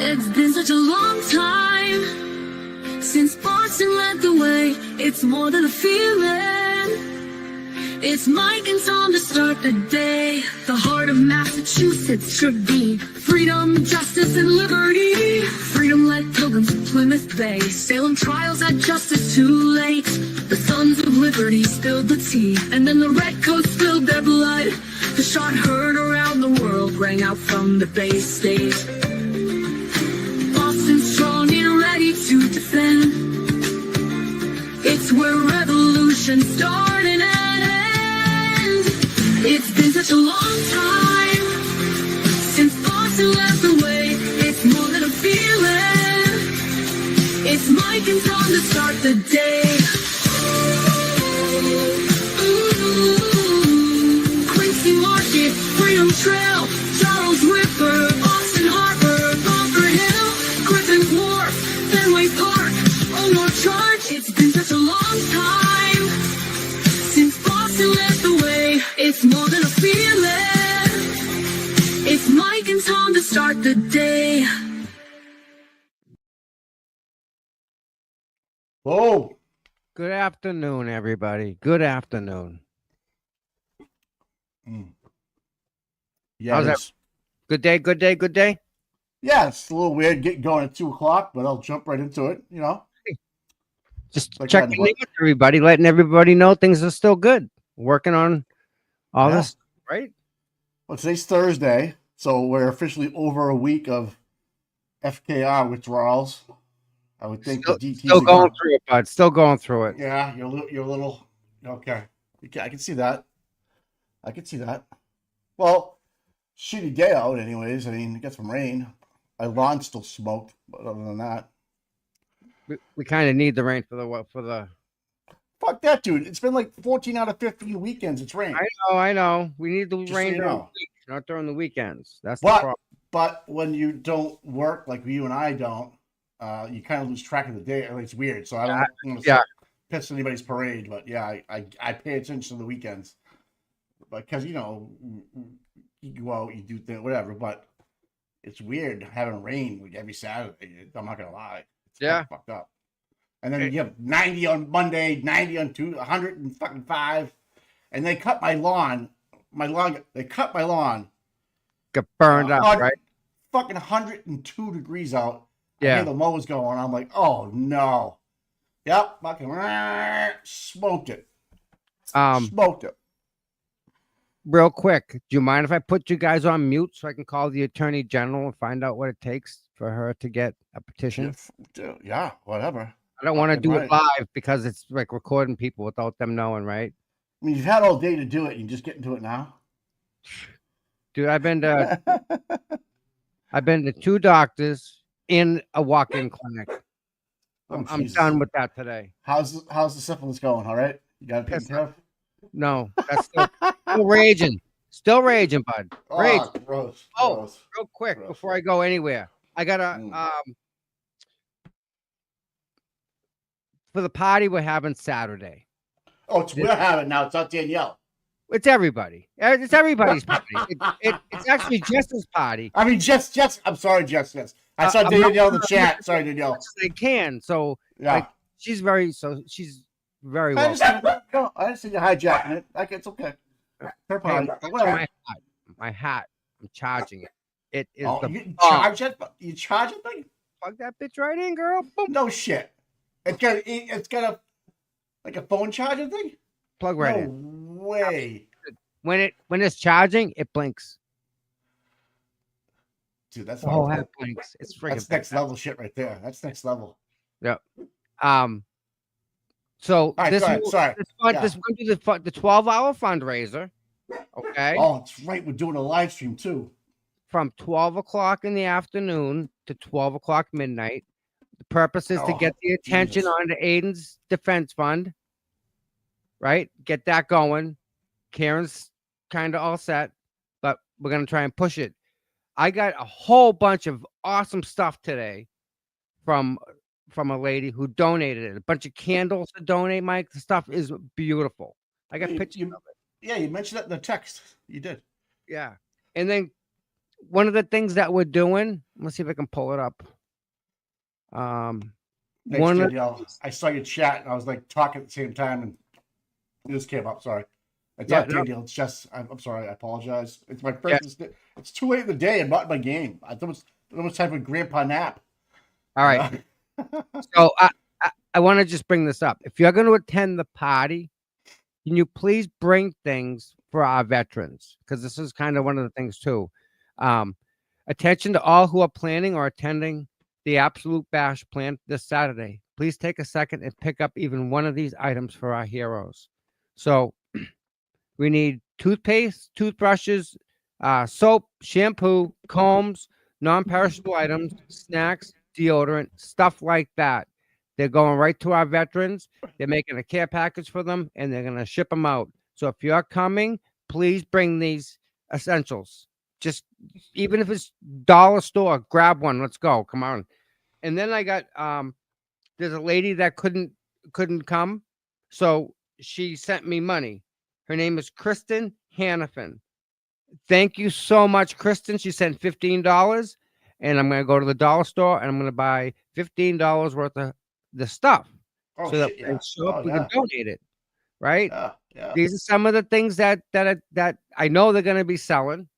It's been such a long time since Boston led the way. It's more than a feeling. It's Mike and Tom to start the day. The heart of Massachusetts should be freedom, justice, and liberty. Freedom led pilgrims to Plymouth Bay. Salem trials had justice too late. The sons of liberty spilled the tea, and then the redcoats spilled their blood. The shot heard around the world rang out from the Bay State. Boston strong and ready to defend. It's where revolution started and ends. It's been such a long time since Boston led the way. It's more than a feeling. It's Mike and Tom to start the day. Quincy Market, Freedom Trail, Charles River, Boston Harbor, Bunker Hill, Griffin's Wharf, Fenway Park, Omar Charge. It's been such a long time since Boston led the way. It's more than a feeling. It's Mike and Tom to start the day. Whoa. Good afternoon, everybody. Good afternoon. Yeah, How's that? Good day, good day, good day. Yeah, it's a little weird getting going at 2 o'clock, but I'll jump right into it, you know. Just Like checking in with everybody, letting everybody know things are still good. Working on all this, right? Well, today's Thursday, so we're officially over a week of FKR withdrawals. I would think Still, the DTs still are going through it, bud. Still going through it. Yeah, you're a little okay. I can see that. I can see that. Well, shitty day out, anyways. I mean, get some rain. My lawn's still smoked, but other than that, We kind of need the rain for the. fuck that, dude. It's been like 14 out of 15 weekends. It's rained. I know. We need the Just rain so you during know. the week, not during the weekends. That's the But problem. but when you don't work like you and I don't, you kind of lose track of the day. It's weird. So I don't want to piss anybody's parade, but yeah, I pay attention to the weekends, because you know you go out, you do things, whatever. But it's weird having rain like every Saturday. I'm not gonna lie. It's kind of fucked up. And then you have 90 on Monday, 90 on Tuesday, 105, and they cut my lawn. They cut my lawn. Get burned up, right? Fucking 102 degrees out. Yeah. I hear the mowers going. I'm like, oh no. Yep, fucking smoked it. Smoked it. Real quick, do you mind if I put you guys on mute so I can call the Attorney General and find out what it takes for her to get a petition? Yeah, whatever. I don't want to do it live because it's like recording people without them knowing, right? I mean, you've had all day to do it. You just get into it now. Dude, I've been to 2 doctors in a walk-in clinic. I'm done with that today. How's the syphilis going? All right, you got it taken care of? No, that's still raging. Still raging, bud. Raging. Gross. Real quick before I go anywhere, I gotta for the party we're having Saturday. Oh, we're having now. It's not Danielle. It's everybody. It's everybody's party. It's actually Jess's party. I mean, Jess. I'm sorry, Jess. Yes, I saw Danielle in the chat. Sorry, Danielle. They can. So yeah, like, she's very I well. understand you're hijacking it. Like, it's okay. Her party. Hey, my hat. I'm charging it. It is you charge it? You charge it thing? Plug that bitch right in, girl. Boom. No shit. It's got a like a phone charger thing? Plug right in. No way. When it's charging, it blinks. Dude, that's hat blinks. It's freaking that's next level shit right there. That's next level. Yep. So right, this one do the 12-hour fundraiser. Okay. Oh, it's right. We're doing a live stream too. From 12 o'clock in the afternoon to 12 o'clock midnight. The purpose is to get the attention onto Aiden's defense fund. Right? Get that going. Karen's kind of all set, but we're going to try and push it. I got a whole bunch of awesome stuff today from a lady who donated it. A bunch of candles to donate, Mike. The stuff is beautiful. I got pictures of it. Yeah, you mentioned that in the text. You did. Yeah. And then one of the things that we're doing, let's see if I can pull it up. Thanks, One of Danielle. I saw your chat and I was like talking at the same time and this came up. Sorry. It's Yeah, not no. Danielle. It's just, I'm sorry. I apologize. It's my Yeah. first. It's too late in the day. I'm not in my game. I thought it was time for grandpa nap. All right. So I want to just bring this up. If you're going to attend the party, can you please bring things for our veterans? Because this is kind of one of the things too. Attention to all who are planning or attending the Absolute Bash plan this Saturday. Please take a second and pick up even one of these items for our heroes. So we need toothpaste, toothbrushes, soap, shampoo, combs, non-perishable items, snacks, deodorant, stuff like that. They're going right to our veterans. They're making a care package for them, and they're going to ship them out. So if you're coming, please bring these essentials. Just even if it's dollar store, grab one. Let's go. Come on. And then I got there's a lady that couldn't come, so she sent me money. Her name is Kristen Hannafin. Thank you so much, Kristen. She sent $15, and I'm going to go to the dollar store and I'm going to buy $15 worth of the stuff, Oh, so that shit, when they yeah. show up, Oh, we yeah. can donate it. Right? Yeah. These are some of the things that I know they're going to be selling.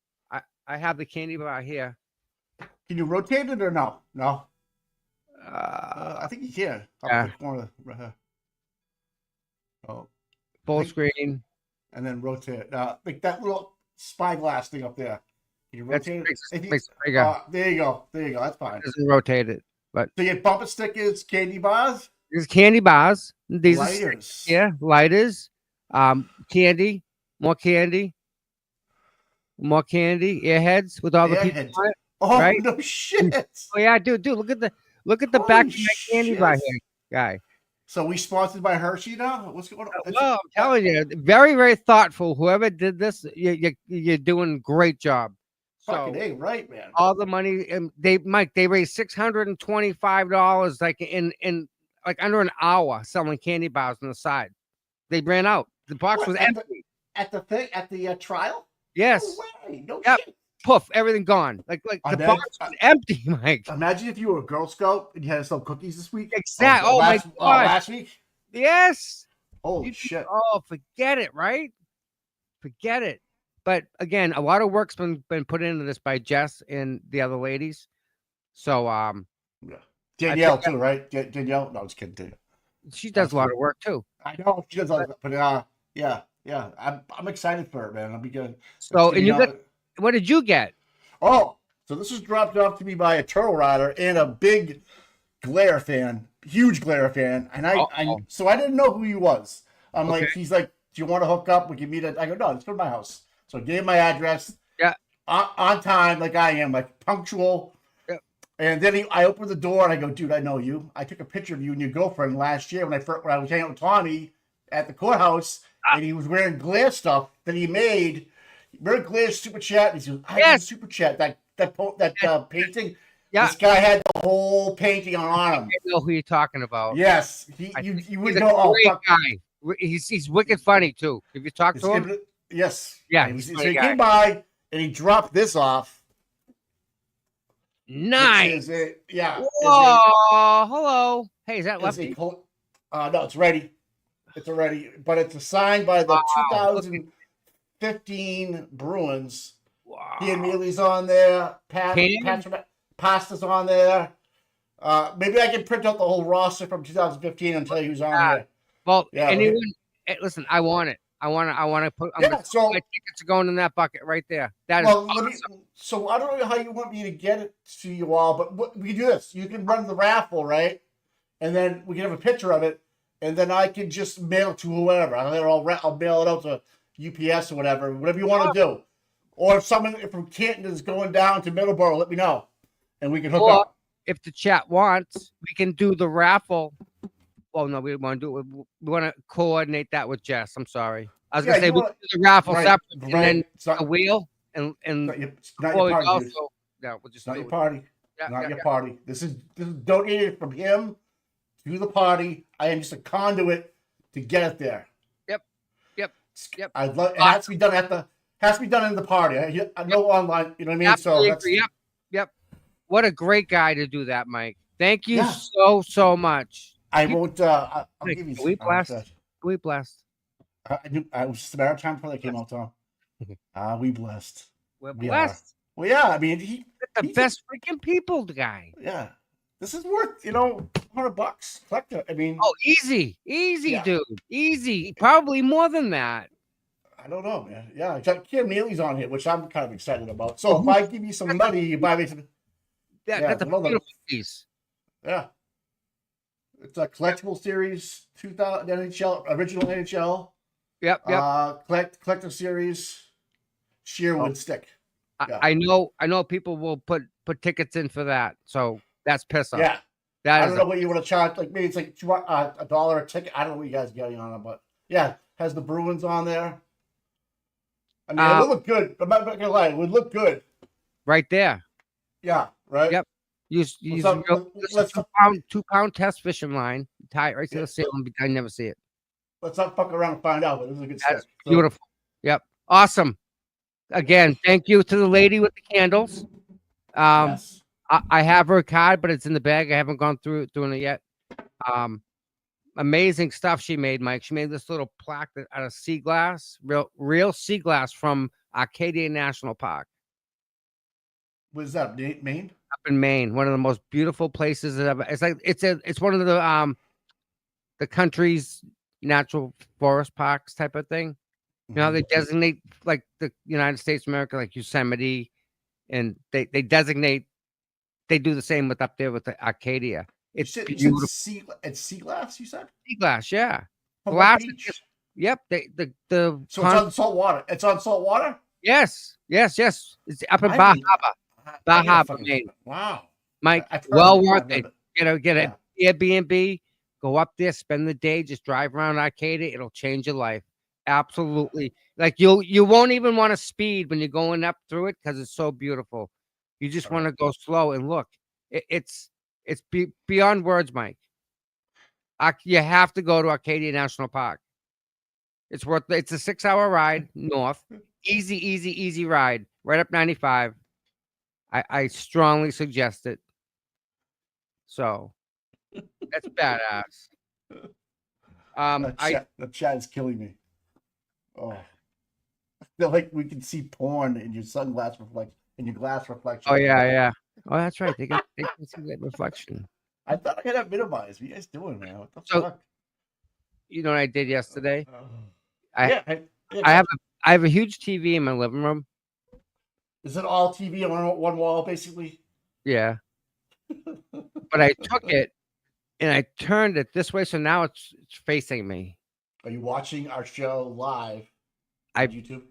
I have the candy bar here. Can you rotate it or no? No. I think you can. Yeah. Up the corner. Right here. Oh. Full screen. And then rotate it. Like that little spyglass thing up there. Can you rotate it? Makes it bigger. There you go. That's fine. It doesn't rotate it, but So you get bumper stickers, candy bars. There's candy bars. These lighters. Lighters. Candy. More candy. Airheads with all the people on it. Oh, right? No shit. Oh yeah, dude. Look at the back of my candy bar here, guy. So we sponsored by Hershey now? What's going on? Well, I'm telling you, very, very thoughtful. Whoever did this, you're doing a great job. Fucking A, right, man. All the money, and they raised $625 like in like under an hour selling candy bars on the side. They ran out. The box was empty. At the trial? Yes. No way. No Yep. shit. Poof, everything gone. Like the box was empty, Mike. Imagine if you were a Girl Scout and you had to sell cookies this week. Exactly. Oh my God. Last week? Yes. Holy shit. Oh, forget it, right? Forget it. But again, a lot of work's been put into this by Jess and the other ladies. So yeah. Danielle too, right? Danielle? No, I was kidding. Danielle. She does a lot of work too. I know she does, but yeah. I'm excited for it, man. I'll be good. So, and what did you get? Oh, so this was dropped off to me by a Turtle Rider and a big Glare fan, huge Glare fan, and so I didn't know who he was. I'm like, he's like, do you want to hook up? We can meet at. I go, no, let's go to my house. So I gave him my address. Yeah. On time, like I am, like punctual. Yeah. And then I opened the door and I go, dude, I know you. I took a picture of you and your girlfriend last year when I was hanging out with Tommy at the courthouse, and he was wearing Glare stuff that he made. Remember Glare's super chat? And he goes, I have a super chat. That painting. Yeah. This guy had the whole painting on him. I know who you're talking about. Yes, you would know. Oh, fuck. Guy. He's wicked funny too. If you talk to him, yes, yeah. So he came by and he dropped this off. Nice. Yeah. Oh, hello. Hey, is that Lefty? No, it's ready. It's already, but it's signed by the 2015 Bruins. Wow. Ian Mealy's on there. Pasta's on there. Maybe I can print out the whole roster from 2015 and tell you who's on there. Well, anyone, listen, I want it. I want to put. So my tickets are going in that bucket right there. That is awesome. So I don't know how you want me to get it to you all, but we can do this. You can run the raffle, right? And then we can have a picture of it, and then I can just mail it to whoever. I'll mail it out to UPS or whatever you want to do. Or if someone from Canton is going down to Middleborough, let me know, and we can hook up. If the chat wants, we can do the raffle. Well, no, we want to do it. We want to coordinate that with Jess. I'm sorry. I was going to say we can do the raffle separate, and then a wheel and not your party. Also, yeah, we'll just not your party. Yeah, not your party. This is donated from him to the party. I am just a conduit to get it there. Yep. It has to be done at the has to be done in the party. I know online, you know what I mean? Absolutely So that's agree. Yep. What a great guy to do that, Mike. Thank you yeah. so much. I won't. I'll Mike, give you. are we Oh, blessed? God. Are we blessed? I knew. I was just a matter of time before that came out, Tom. We blessed. We're We are. blessed. Well, yeah. I mean, The he's best freaking people, guy. yeah. This is worth $100 collector. I mean, Oh, easy, yeah. dude, easy. Probably more than that. I don't know, man. Yeah, Kim Neely's on here, which I'm kind of excited about. So if I give you some money, you buy me some. That's a beautiful piece. Yeah. It's a collectible series, 2000 NHL, original NHL. Yep. Collector series, shearwood stick. Yeah. I know people will put tickets in for that. So that's piss off. Yeah. That I don't know what you want to charge. Like maybe it's like $1 a ticket. I don't know what you guys are getting on it, but yeah, has the Bruins on there. I mean, it would look good. I'm not gonna lie, it would look good. Right there. Yeah. Right. Yep. Use let's 2-pound test fishing line. Tie it right to the ceiling. I never see it. Let's not fuck around and find out. But this is a good step. Beautiful. Yep. Awesome. Again, thank you to the lady with the candles. Yes. I have her card, but it's in the bag. I haven't gone through doing it yet. Amazing stuff she made, Mike. She made this little plaque out of sea glass, real sea glass from Acadia National Park. What is that? Maine? Up in Maine, one of the most beautiful places that ever. It's like it's one of the country's natural forest parks type of thing. You know, they designate like the United States of America, like Yosemite, and they designate. They do the same with up there with the Arcadia. It's beautiful. It's sea glass. You said sea glass, yeah. From Glass. Yep. So it's on salt water. It's on salt water. Yes. It's up in Bar Harbor, Maine. Wow, Mike, well worth it. Get an Airbnb. Go up there, spend the day, just drive around Arcadia. It'll change your life. Absolutely. Like you won't even want to speed when you're going up through it because it's so beautiful. You just want to go slow and look. It's beyond words, Mike. You have to go to Acadia National Park. It's a 6-hour ride north. Easy ride. Right up 95. I strongly suggest it. So that's badass. The chat is killing me. Oh, I feel like we can see porn in your sunglass reflection, in your glass reflection. Oh yeah. Oh, that's right. They can see that reflection. I thought I had that minimized. What are you guys doing, man? What the fuck? You know what I did yesterday? I have a huge TV in my living room. Is it all TV on one wall, basically? Yeah. But I took it and I turned it this way, so now it's facing me. Are you watching our show live on YouTube?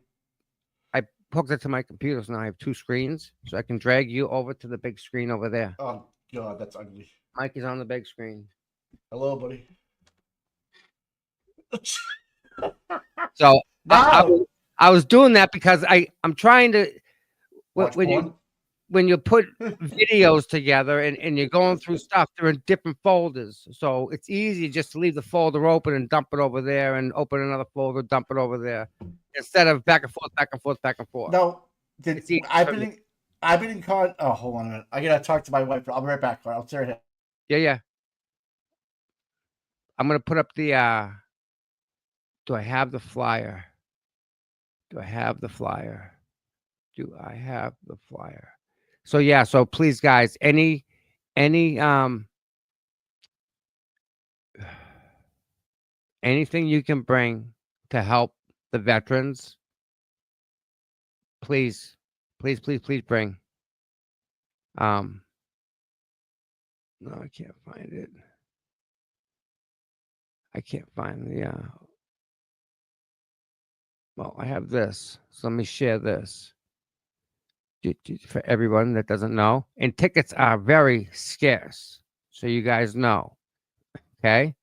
I hooked it to my computer, so now I have 2 screens, so I can drag you over to the big screen over there. Oh God, that's ugly. Mike is on the big screen. Hello, buddy. So I was doing that because I'm trying to when you put videos together and you're going through stuff, they're in different folders. So it's easy just to leave the folder open and dump it over there and open another folder, dump it over there instead of back and forth. No, I've been in con. Oh, hold on a minute. I gotta talk to my wife. I'll be right back. I'll stare at him. Yeah. I'm gonna put up the. Do I have the flyer? So yeah, so please guys, any anything you can bring to help the veterans, please bring. No, I can't find it. I can't find the well, I have this. So let me share this for everyone that doesn't know. And tickets are very scarce, so you guys know. Okay.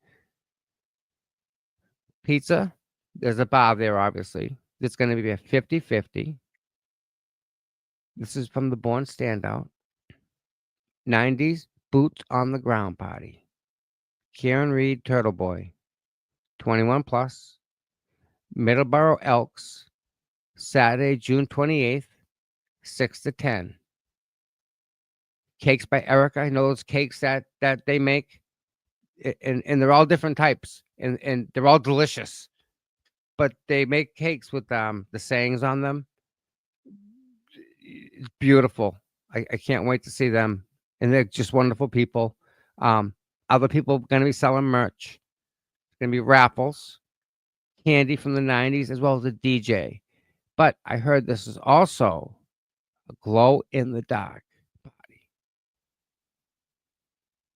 Pizza. There's a bar there, obviously. It's going to be a 50-50. This is from the Born Standout. 90s Boots on the Ground Party. Karen Reed, Turtleboy. 21 plus. Middleborough Elks. Saturday, June 28th, 6 to 10. Cakes by Erica. I know those cakes that they make, and they're all different types, and they're all delicious. But they make cakes with the sayings on them. It's beautiful. I can't wait to see them, and they're just wonderful people. Other people going to be selling merch. Going to be raffles, candy from the 90s, as well as a DJ. But I heard this is also a glow in the dark party.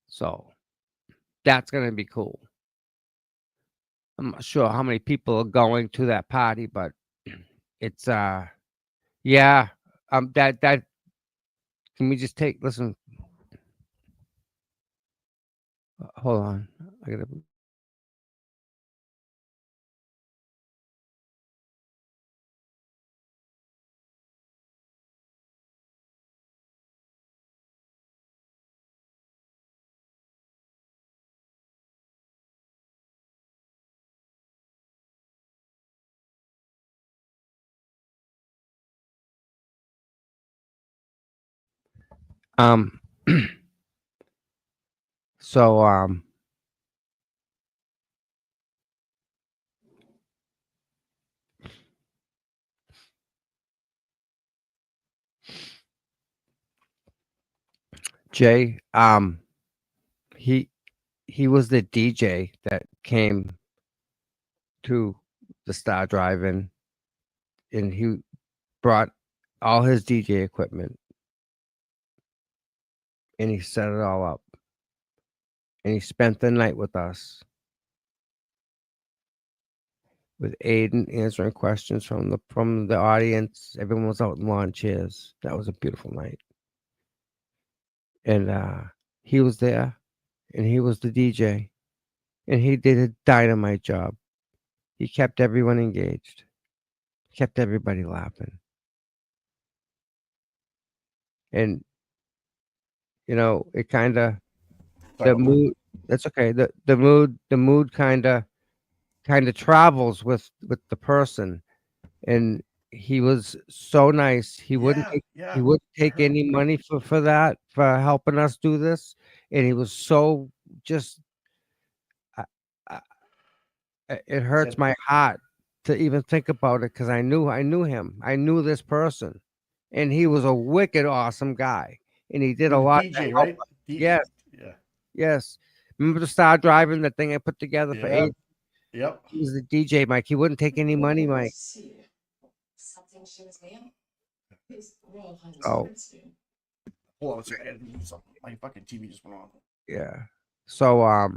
So that's going to be cool. I'm not sure how many people are going to that party, but it's yeah. That can we just listen? Hold on. I gotta. So Jay, he was the DJ that came to the Star Drive-In, and he brought all his DJ equipment, and he set it all up, and he spent the night with us, with Aiden answering questions from the audience. Everyone was out in lawn chairs. That was a beautiful night, and he was there, and he was the DJ, and he did a dynamite job. He kept everyone engaged, kept everybody laughing, and it kind of the mood. That's okay. The mood kind of travels with the person, and he was so nice. He wouldn't take any money for that, for helping us do this, and he was so just. It hurts my heart to even think about it, because I knew him. I knew this person, and he was a wicked awesome guy, and he did a lot. DJ, right? Yes. Yeah. Yes. Remember the Star Driving, the thing I put together for Aiden? Yep. He was the DJ, Mike. He wouldn't take any money, Mike. Oh. Hold on a second. My fucking TV just went on. Yeah. So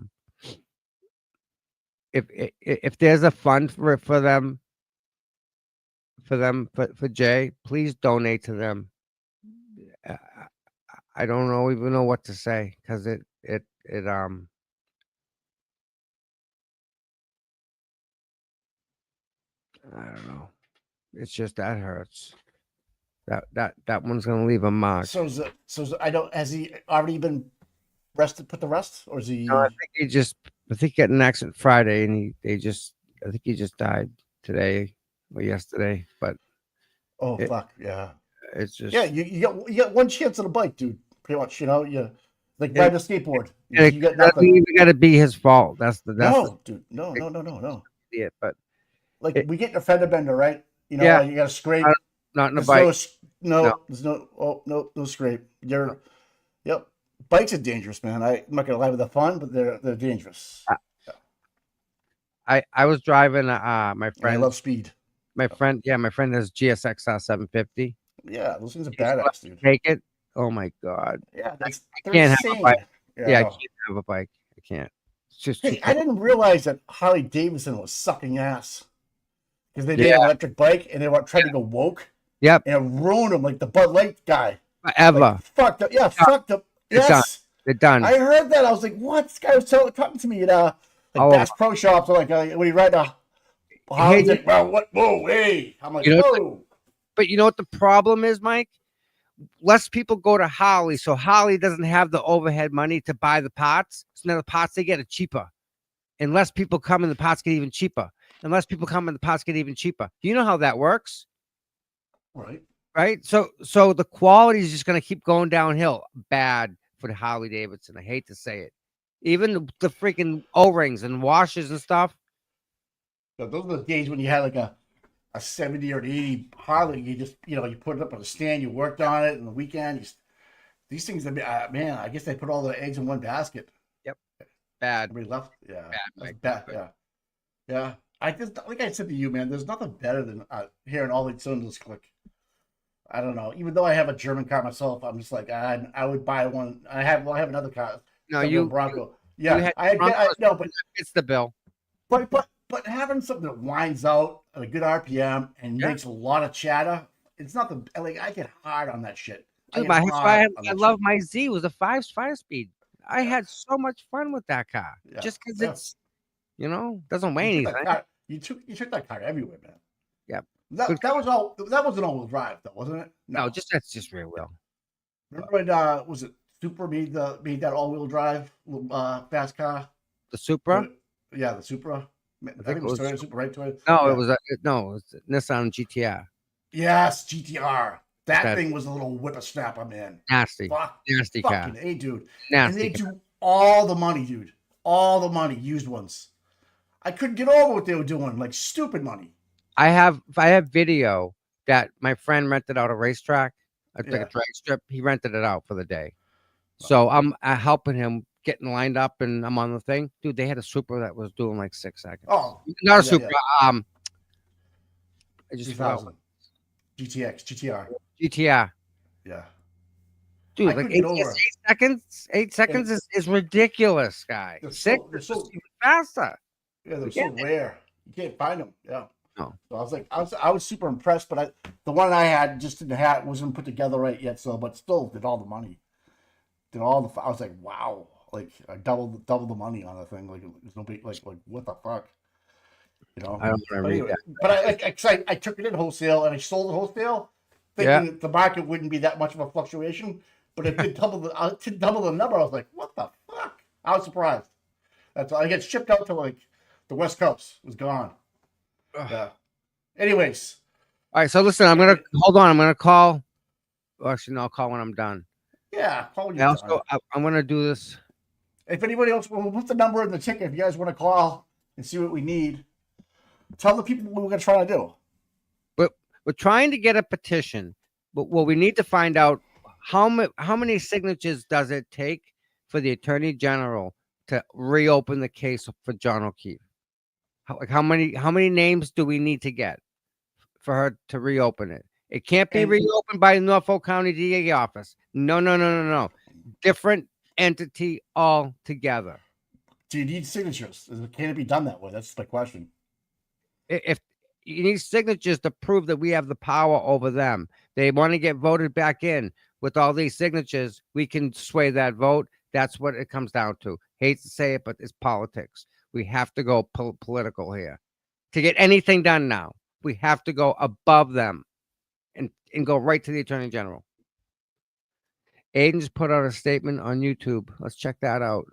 if there's a fund for Jay, please donate to them. I don't even know what to say, because it I don't know. It's just that hurts. That one's gonna leave a mark. So has he already been rested? Put the rest, or is he? No, I think he got an accident Friday, and I think he just died today or yesterday. But fuck yeah, it's just you got one chance on a bike, dude. Pretty much, you like riding a skateboard. You got nothing. It got to be his fault. Dude. No. Yeah, but we get your fender bender, right? You know, you got to scrape. Not in a bike. There's no scrape. Yep. Bikes are dangerous, man. I'm not gonna lie with the fun, but they're dangerous. I was driving my friend. I love speed. My friend has GSXR 750. Yeah, those things are badass, dude. Take it. Oh my god. Yeah, I can't have a bike. Yeah, I can't have a bike. I can't. It's just. Hey, I didn't realize that Harley Davidson was sucking ass, because they made an electric bike and they were trying to go woke. Yep. And it ruined them, like the Bud Light guy. Forever. Fucked up. Yeah, fucked up. Yes. They're done. I heard that. I was like, what? This guy was talking to me at Bass Pro Shops, when he read Harley's like, well, what? Whoa, hey. I'm like, whoa. But you know what the problem is, Mike? Less people go to Harley, so Harley doesn't have the overhead money to buy the parts. So now the parts they get are cheaper. And less people come, and the parts get even cheaper. And less people come, and the parts get even cheaper. Do you know how that works? Right. Right. So the quality is just going to keep going downhill. Bad for the Harley Davidson. I hate to say it. Even the freaking O-rings and washers and stuff. So those are the days when you had like a 70 or an 80 Harley. You just, you put it up on a stand, you worked on it, and the weekend, these things, man, I guess they put all the eggs in one basket. Yep. Bad. Everybody left. Yeah. Bad. That's bad. Yeah. Yeah. I just, like I said to you, man, there's nothing better than hearing all the cylinders click. I don't know. Even though I have a German car myself, I'm just like, I would buy one. I have another car. No, you Bronco. Yeah, no, but it's the bill. But having something that winds out at a good RPM and makes a lot of chatter, it's not like I get hard on that shit. Dude, I love my Z. It was a 5-speed. I had so much fun with that car, just because it's, doesn't weigh anything. You took that car everywhere, man. Yep. That wasn't all-wheel drive though, wasn't it? No, that's just rear wheel. Remember when was it Supra made that all-wheel drive fast car? The Supra? Yeah, the Supra. I think it was Toyota Supra, right? Toyota. No, it was Nissan GTR. Yes, GTR. That thing was a little whippersnapper, man. Nasty. Nasty car. Fucking A, dude. Nasty. And they do all the money, dude. All the money, used ones. I couldn't get over what they were doing, like stupid money. I have video that my friend rented out a racetrack, like a drag strip. He rented it out for the day. So I'm helping him getting lined up, and I'm on the thing. Dude, they had a Supra that was doing like 6 seconds. Oh, not a Supra. Yeah. I just GTR. GTR. Yeah. Dude, like 8 seconds. 8 seconds is ridiculous, guy. They're 6 is even faster. Yeah, they're so rare. You can't find them. Yeah. No. So I was like, I was super impressed, but the one I had just wasn't put together right yet. So, but still did all the money. I was like, wow, like I doubled the money on the thing. Like there's no big, like what the fuck, I don't remember that. But I took it in wholesale and I sold it wholesale, thinking that the market wouldn't be that much of a fluctuation. But it did double the number. I was like, what the fuck? I was surprised. That's all. I get shipped out to like the West Coast. It was gone. Yeah. Anyways. All right. So listen, I'm gonna call. Well, actually, no, I'll call when I'm done. Yeah. I'm gonna do this. If anybody else, we'll put the number in the ticket. If you guys want to call and see what we need, tell the people what we're gonna try to do. But we're trying to get a petition. But what we need to find out how many signatures does it take for the Attorney General to reopen the case for John O'Keefe? How many names do we need to get for her to reopen it? It can't be reopened by the Norfolk County DA office. No. Different entity altogether. Do you need signatures? Can it be done that way? That's my question. If you need signatures to prove that we have the power over them, they want to get voted back in. With all these signatures, we can sway that vote. That's what it comes down to. Hate to say it, but it's politics. We have to go political here. To get anything done now, we have to go above them and go right to the Attorney General. Aiden just put out a statement on YouTube. Let's check that out.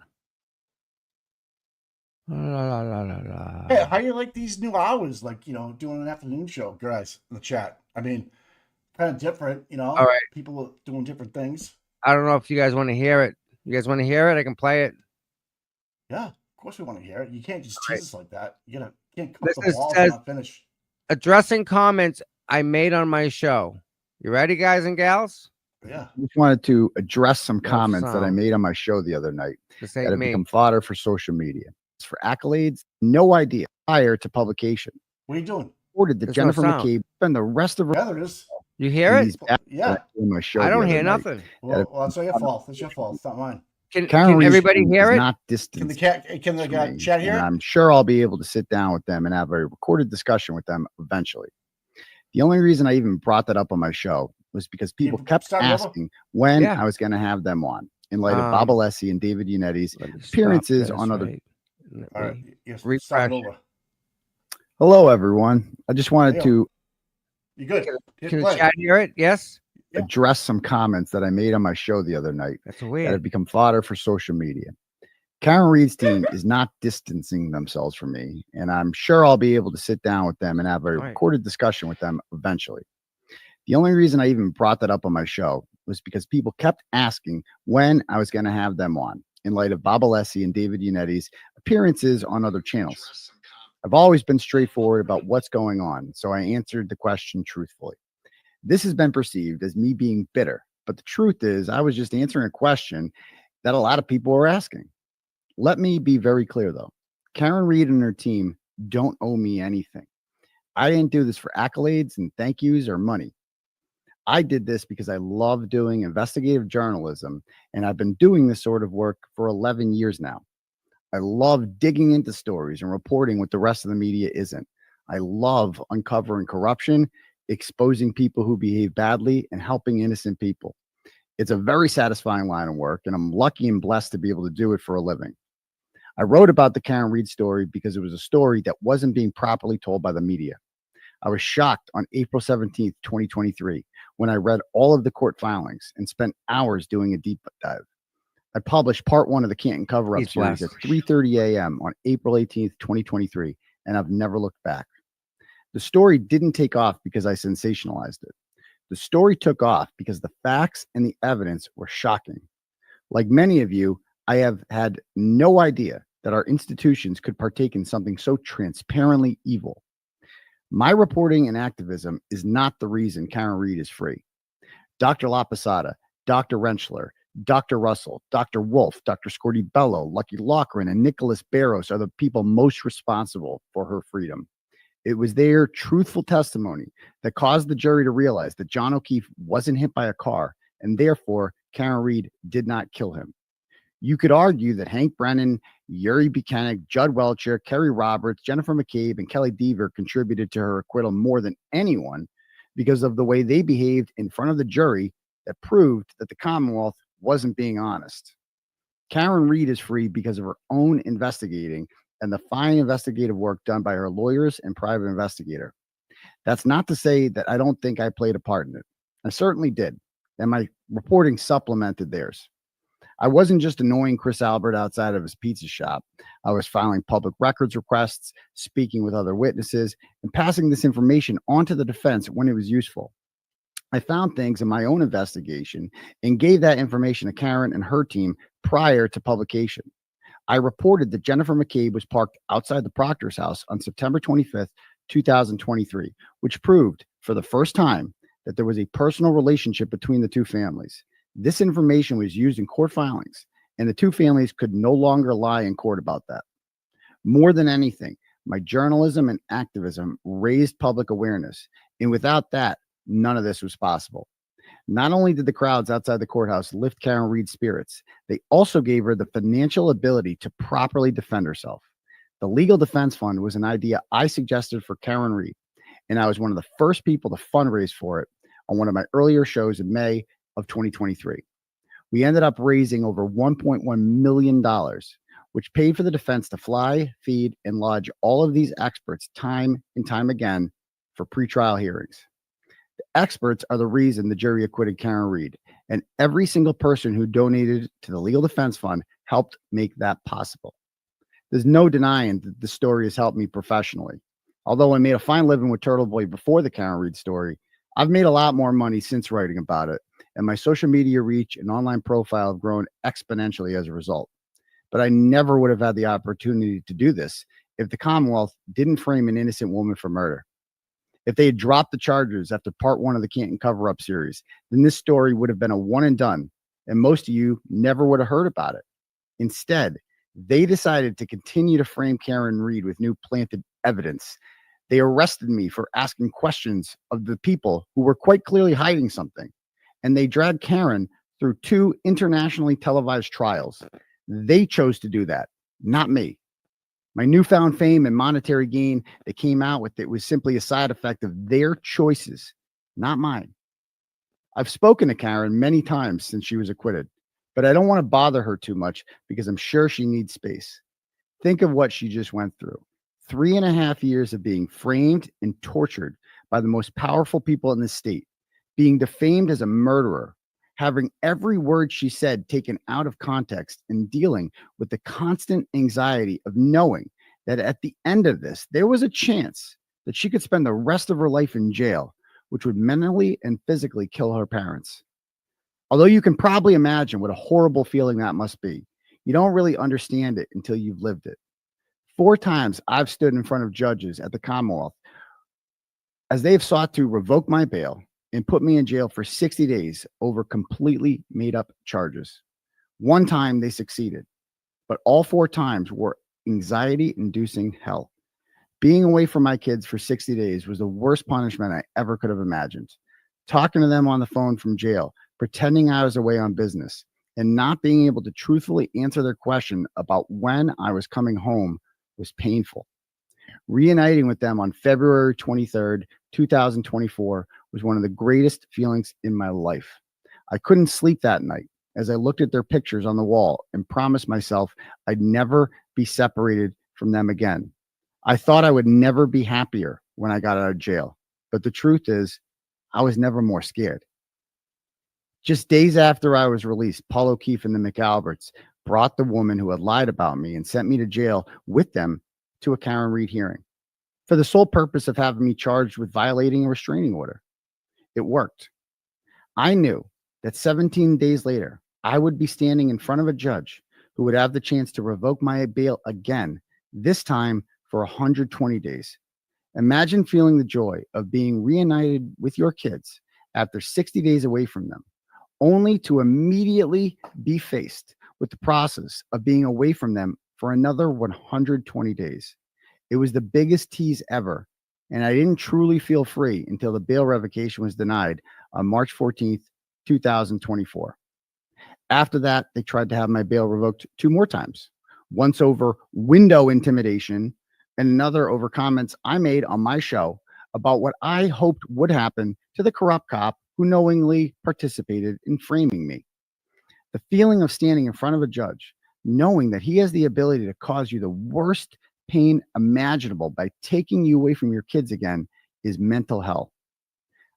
Hey, how do you like these new hours? Like, doing an afternoon show, guys, in the chat. I mean, kind of different, All right. People are doing different things. I don't know if you guys want to hear it. You guys want to hear it? I can play it. Yeah, of course we want to hear it. You can't just tease us like that. You can't cut the balls says, and not finish. Addressing comments I made on my show. You ready, guys and gals? Yeah. I just wanted to address some comments that I made on my show the other night that have become fodder for social media. It's for accolades, no idea prior to publication. What are you doing? Ordered that Jennifer McCabe and the rest of her. Yeah, there is. You hear it? Yeah. My show I don't hear nothing. Well, that's your fault. It's your fault. It's not mine. Can everybody hear it? Not distant. Can the chat hear it? I'm sure I'll be able to sit down with them and have a recorded discussion with them eventually. The only reason I even brought that up on my show was because people kept asking when I was going to have them on in light of Bob Alessi and David Unetti's appearances on other. Hello, everyone. I just wanted to. You good? Can the chat hear it? Yes. Address some comments that I made on my show the other night that have become fodder for social media. Karen Reed's team is not distancing themselves from me, and I'm sure I'll be able to sit down with them and have a recorded discussion with them eventually. The only reason I even brought that up on my show was because people kept asking when I was going to have them on in light of Bob Alessi and David Unetti's appearances on other channels. I've always been straightforward about what's going on, so I answered the question truthfully. This has been perceived as me being bitter, but the truth is I was just answering a question that a lot of people were asking. Let me be very clear, though. Karen Reed and her team don't owe me anything. I didn't do this for accolades and thank yous or money. I did this because I love doing investigative journalism, and I've been doing this sort of work for 11 years now. I love digging into stories and reporting what the rest of the media isn't. I love uncovering corruption, exposing people who behave badly, and helping innocent people. It's a very satisfying line of work, and I'm lucky and blessed to be able to do it for a living. I wrote about the Karen Reed story because it was a story that wasn't being properly told by the media. I was shocked on April 17th, 2023, when I read all of the court filings and spent hours doing a deep dive. I published part 1 of the Canton cover-up series at 3:30 a.m. on April 18th, 2023, and I've never looked back. The story didn't take off because I sensationalized it. The story took off because the facts and the evidence were shocking. Like many of you, I have had no idea that our institutions could partake in something so transparently evil. My reporting and activism is not the reason Karen Reed is free. Dr. La Posada, Dr. Rentschler, Dr. Russell, Dr. Wolf, Dr. Scordi-Bello, Lucky Loughran, and Nicholas Barros are the people most responsible for her freedom. It was their truthful testimony that caused the jury to realize that John O'Keefe wasn't hit by a car, and therefore Karen Reed did not kill him. You could argue that Hank Brennan, Yuri Buchanan, Judd Welcher, Kerry Roberts, Jennifer McCabe, and Kelly Deaver contributed to her acquittal more than anyone because of the way they behaved in front of the jury that proved that the Commonwealth wasn't being honest. Karen Reed is free because of her own investigating and the fine investigative work done by her lawyers and private investigator. That's not to say that I don't think I played a part in it. I certainly did, and my reporting supplemented theirs. I wasn't just annoying Chris Albert outside of his pizza shop. I was filing public records requests, speaking with other witnesses, and passing this information on to the defense when it was useful. I found things in my own investigation and gave that information to Karen and her team prior to publication. I reported that Jennifer McCabe was parked outside the Proctor's house on September 25th, 2023, which proved for the first time that there was a personal relationship between the two families. This information was used in court filings, and the two families could no longer lie in court about that. More than anything, my journalism and activism raised public awareness, and without that, none of this was possible. Not only did the crowds outside the courthouse lift Karen Reed's spirits, they also gave her the financial ability to properly defend herself. The Legal Defense Fund was an idea I suggested for Karen Reed, and I was one of the first people to fundraise for it on one of my earlier shows in May of 2023. We ended up raising over $1.1 million, which paid for the defense to fly, feed, and lodge all of these experts time and time again for pretrial hearings. The experts are the reason the jury acquitted Karen Reed, and every single person who donated to the Legal Defense Fund helped make that possible. There's no denying that the story has helped me professionally. Although I made a fine living with Turtleboy before the Karen Reed story, I've made a lot more money since writing about it, and my social media reach and online profile have grown exponentially as a result. But I never would have had the opportunity to do this if the Commonwealth didn't frame an innocent woman for murder. If they had dropped the charges after part 1 of the Canton cover-up series, then this story would have been a one and done, and most of you never would have heard about it. Instead, they decided to continue to frame Karen Reed with new planted evidence. They arrested me for asking questions of the people who were quite clearly hiding something, and they dragged Karen through 2 internationally televised trials. They chose to do that, not me. My newfound fame and monetary gain that came out with it was simply a side effect of their choices, not mine. I've spoken to Karen many times since she was acquitted, but I don't want to bother her too much because I'm sure she needs space. Think of what she just went through. 3.5 years of being framed and tortured by the most powerful people in the state, being defamed as a murderer, having every word she said taken out of context, and dealing with the constant anxiety of knowing that at the end of this, there was a chance that she could spend the rest of her life in jail which would mentally and physically kill her parents. Although you can probably imagine what a horrible feeling that must be, you don't really understand it until you've lived it. 4 times I've stood in front of judges at the Commonwealth as they've sought to revoke my bail and put me in jail for 60 days over completely made up charges. 1 time they succeeded, but all 4 times were anxiety-inducing hell. Being away from my kids for 60 days was the worst punishment I ever could have imagined. Talking to them on the phone from jail, pretending I was away on business, and not being able to truthfully answer their question about when I was coming home was painful. Reuniting with them on February 23rd, 2024 was one of the greatest feelings in my life. I couldn't sleep that night as I looked at their pictures on the wall and promised myself I'd never be separated from them again. I thought I would never be happier when I got out of jail, but the truth is, I was never more scared. Just days after I was released, Paul O'Keefe and the McAlberts brought the woman who had lied about me and sent me to jail with them to a Karen Read hearing for the sole purpose of having me charged with violating a restraining order. It worked. I knew that 17 days later, I would be standing in front of a judge who would have the chance to revoke my bail again, this time for 120 days. Imagine feeling the joy of being reunited with your kids after 60 days away from them, only to immediately be faced with the process of being away from them for another 120 days. It was the biggest tease ever, and I didn't truly feel free until the bail revocation was denied on March 14th, 2024. After that, they tried to have my bail revoked 2 more times, once over window intimidation and another over comments I made on my show about what I hoped would happen to the corrupt cop who knowingly participated in framing me. The feeling of standing in front of a judge, knowing that he has the ability to cause you the worst pain imaginable by taking you away from your kids again, is mental hell.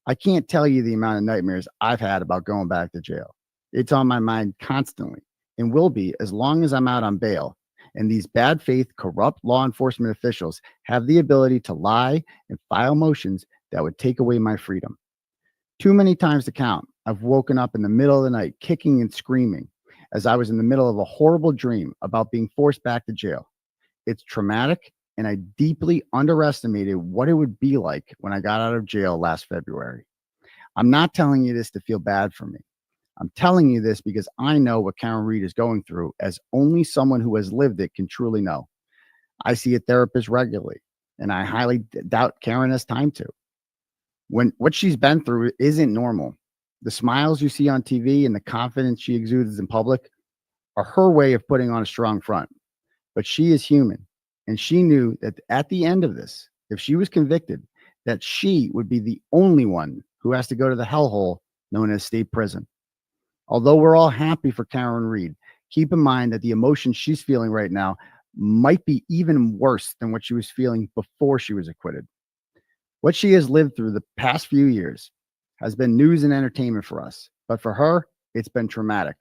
I can't tell you the amount of nightmares I've had about going back to jail. It's on my mind constantly and will be as long as I'm out on bail. And these bad faith, corrupt law enforcement officials have the ability to lie and file motions that would take away my freedom. Too many times to count, I've woken up in the middle of the night kicking and screaming as I was in the middle of a horrible dream about being forced back to jail. It's traumatic, and I deeply underestimated what it would be like when I got out of jail last February. I'm not telling you this to feel bad for me. I'm telling you this because I know what Karen Read is going through, as only someone who has lived it can truly know. I see a therapist regularly, and I highly doubt Karen has time to. When what she's been through isn't normal. The smiles you see on TV and the confidence she exudes in public are her way of putting on a strong front. But she is human, and she knew that at the end of this, if she was convicted, that she would be the only one who has to go to the hellhole known as state prison. Although we're all happy for Karen Read, keep in mind that the emotions she's feeling right now might be even worse than what she was feeling before she was acquitted. What she has lived through the past few years has been news and entertainment for us, but for her, it's been traumatic,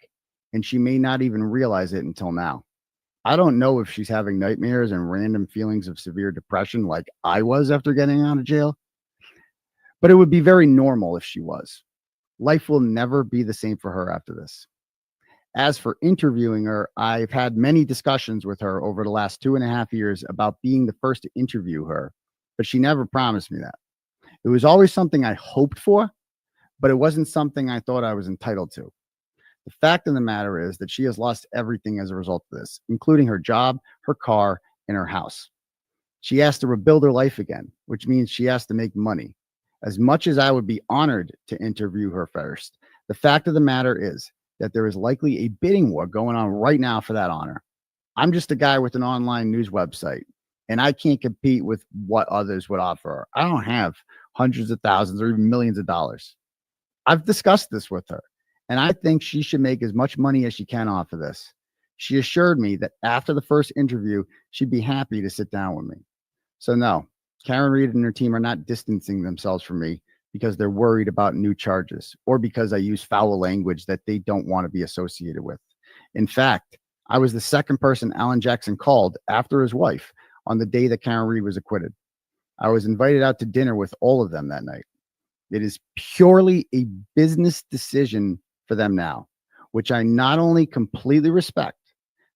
and she may not even realize it until now. I don't know if she's having nightmares and random feelings of severe depression like I was after getting out of jail, but it would be very normal if she was. Life will never be the same for her after this. As for interviewing her, I've had many discussions with her over the last 2.5 years about being the first to interview her, but she never promised me that. It was always something I hoped for, but it wasn't something I thought I was entitled to. The fact of the matter is that she has lost everything as a result of this, including her job, her car, and her house. She has to rebuild her life again, which means she has to make money. As much as I would be honored to interview her first, the fact of the matter is that there is likely a bidding war going on right now for that honor. I'm just a guy with an online news website, and I can't compete with what others would offer her. I don't have hundreds of thousands or even millions of dollars. I've discussed this with her, and I think she should make as much money as she can off of this. She assured me that after the first interview, she'd be happy to sit down with me. So no, Karen Read and her team are not distancing themselves from me because they're worried about new charges or because I use foul language that they don't want to be associated with. In fact, I was the second person Alan Jackson called after his wife on the day that Karen Read was acquitted. I was invited out to dinner with all of them that night. It is purely a business decision for them now, which I not only completely respect,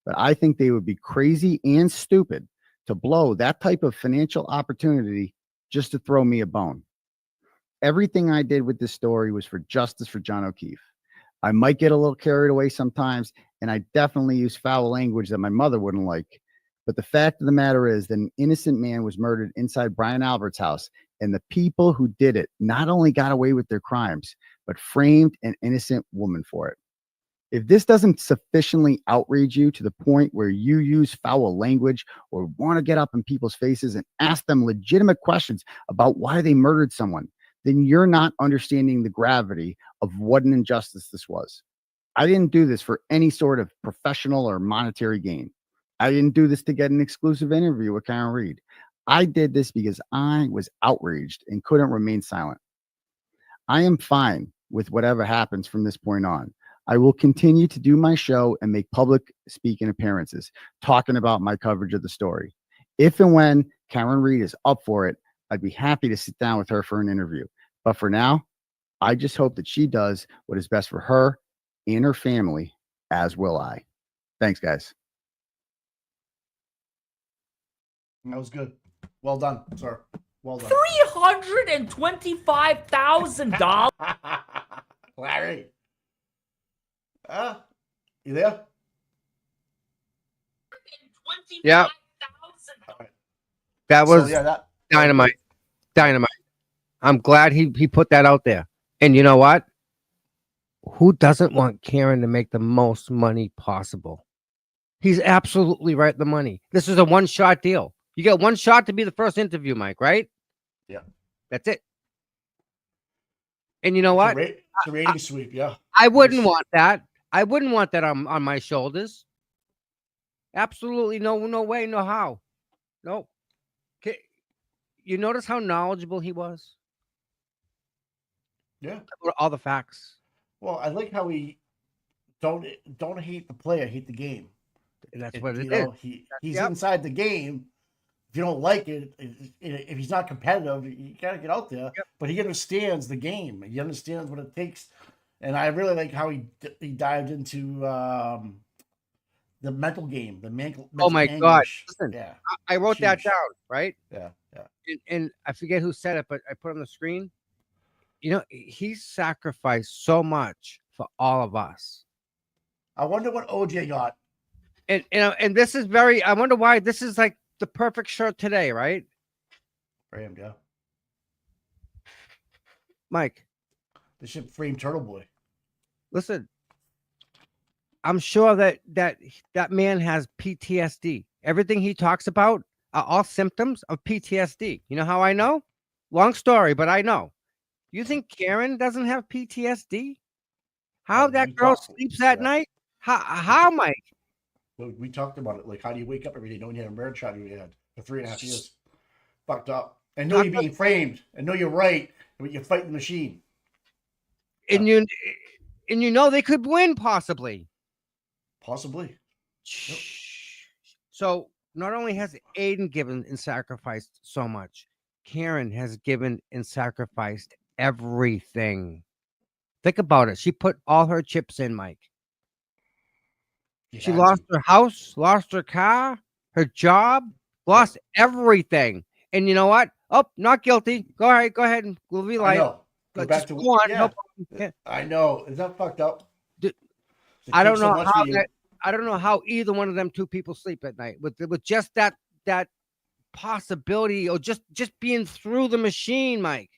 but I think they would be crazy and stupid to blow that type of financial opportunity just to throw me a bone. Everything I did with this story was for justice for John O'Keefe. I might get a little carried away sometimes, and I definitely use foul language that my mother wouldn't like. But the fact of the matter is that an innocent man was murdered inside Brian Albert's house, and the people who did it not only got away with their crimes, but framed an innocent woman for it. If this doesn't sufficiently outrage you to the point where you use foul language or want to get up in people's faces and ask them legitimate questions about why they murdered someone, then you're not understanding the gravity of what an injustice this was. I didn't do this for any sort of professional or monetary gain. I didn't do this to get an exclusive interview with Karen Reed. I did this because I was outraged and couldn't remain silent. I am fine with whatever happens from this point on. I will continue to do my show and make public speaking appearances, talking about my coverage of the story. If and when Karen Reed is up for it, I'd be happy to sit down with her for an interview. But for now, I just hope that she does what is best for her and her family, as will I. Thanks, guys. That was good. Well done, sir. Well done. $325,000. Larry. You there? Yeah. That was dynamite. Dynamite. I'm glad he put that out there. And you know what? Who doesn't want Karen to make the most money possible? He's absolutely right. The money. This is a one-shot deal. You get one shot to be the first interview, Mike, right? Yeah. That's it. And you know what? It's a rating sweep, yeah. I wouldn't want that. I wouldn't want that on my shoulders. Absolutely no way, no how. No. Okay. You notice how knowledgeable he was? Yeah. All the facts. Well, I like how he don't hate the player, hate the game. And that's what it is. He's inside the game. If you don't like it, if he's not competitive, you gotta get out there. Yep. But he understands the game. He understands what it takes. And I really like how he dived into the mental game, the mental. Oh my anguish. God! Listen, yeah, I wrote that down, right? Yeah. And I forget who said it, but I put it on the screen. You know, he sacrificed so much for all of us. I wonder what OJ got. And this is very. I wonder why this is like the perfect shirt today, right? For him, yeah. Mike, they should frame Turtleboy. Listen, I'm sure that man has PTSD. Everything he talks about are all symptoms of PTSD. You know how I know? Long story, but I know. You think Karen doesn't have PTSD? How that girl sleeps at night? How, Mike? We talked about it. Like, how do you wake up every day knowing you had a murder shot in your head for 3.5 years? Fucked up. And know you're being framed. And know you're right. But you're fighting the machine. And you know they could win, possibly. Possibly. Yep. So not only has Aiden given and sacrificed so much, Karen has given and sacrificed everything. Think about it. She put all her chips in, Mike. She lost her house, lost her car, her job, lost everything. And you know what? Oh, not guilty. Go ahead. And we'll be like, go back to go on. Yeah. No, I know. Is that fucked up? I don't know how I don't know how either one of them two people sleep at night with just that possibility or just being through the machine, Mike.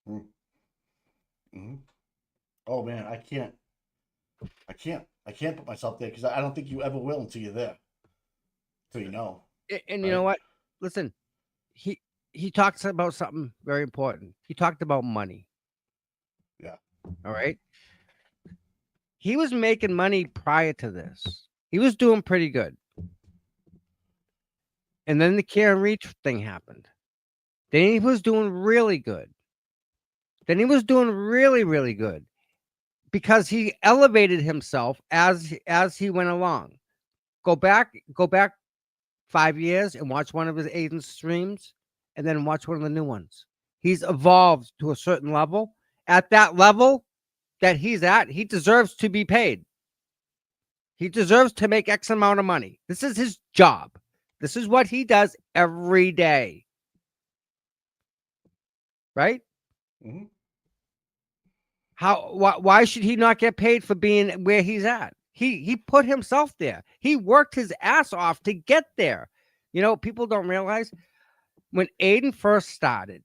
Mm-hmm. Oh man, I can't put myself there because I don't think you ever will until you're there. Until you know. And you know what? Listen, he talks about something very important. He talked about money. Yeah. All right. He was making money prior to this. He was doing pretty good. And then the Karen Reed thing happened. Then he was doing really good. Then he was doing really, really good because he elevated himself as he went along. Go back 5 years and watch one of his Aiden streams and then watch one of the new ones. He's evolved to a certain level. At that level that he's at, he deserves to be paid. He deserves to make X amount of money. This is his job. This is what he does every day. Right? Mm-hmm. Why should he not get paid for being where he's at? He put himself there. He worked his ass off to get there. You know, people don't realize when Aiden first started,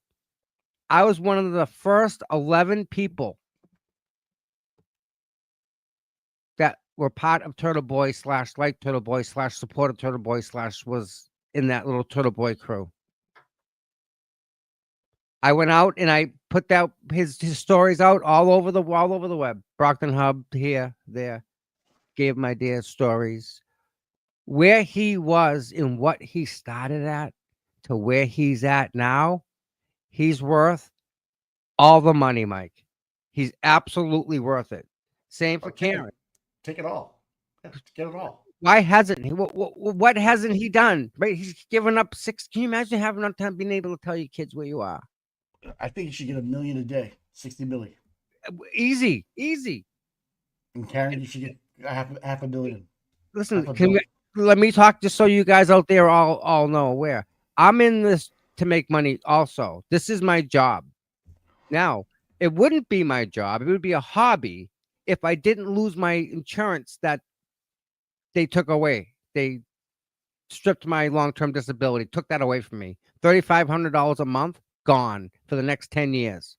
I was one of the first 11 people that were part of Turtleboy / like Turtleboy / supported Turtleboy / was in that little Turtleboy crew. I went out and I put out his stories out all over the web. Brockton Hub, here, there. Gave my dear stories. Where he was and what he started at to where he's at now, he's worth all the money, Mike. He's absolutely worth it. Same for Karen. Take it all. Get it all. Why hasn't he? What hasn't he done? Right? He's given up 6. Can you imagine having enough time being able to tell your kids where you are? I think you should get $1 million a day, 60 million. Easy. And Karen, you should get half a billion. Listen, let me talk just so you guys out there all know where I'm in this to make money. Also, this is my job. Now, it wouldn't be my job. It would be a hobby if I didn't lose my insurance that they took away. They stripped my long-term disability, took that away from me. $3,500 a month, gone for the next 10 years.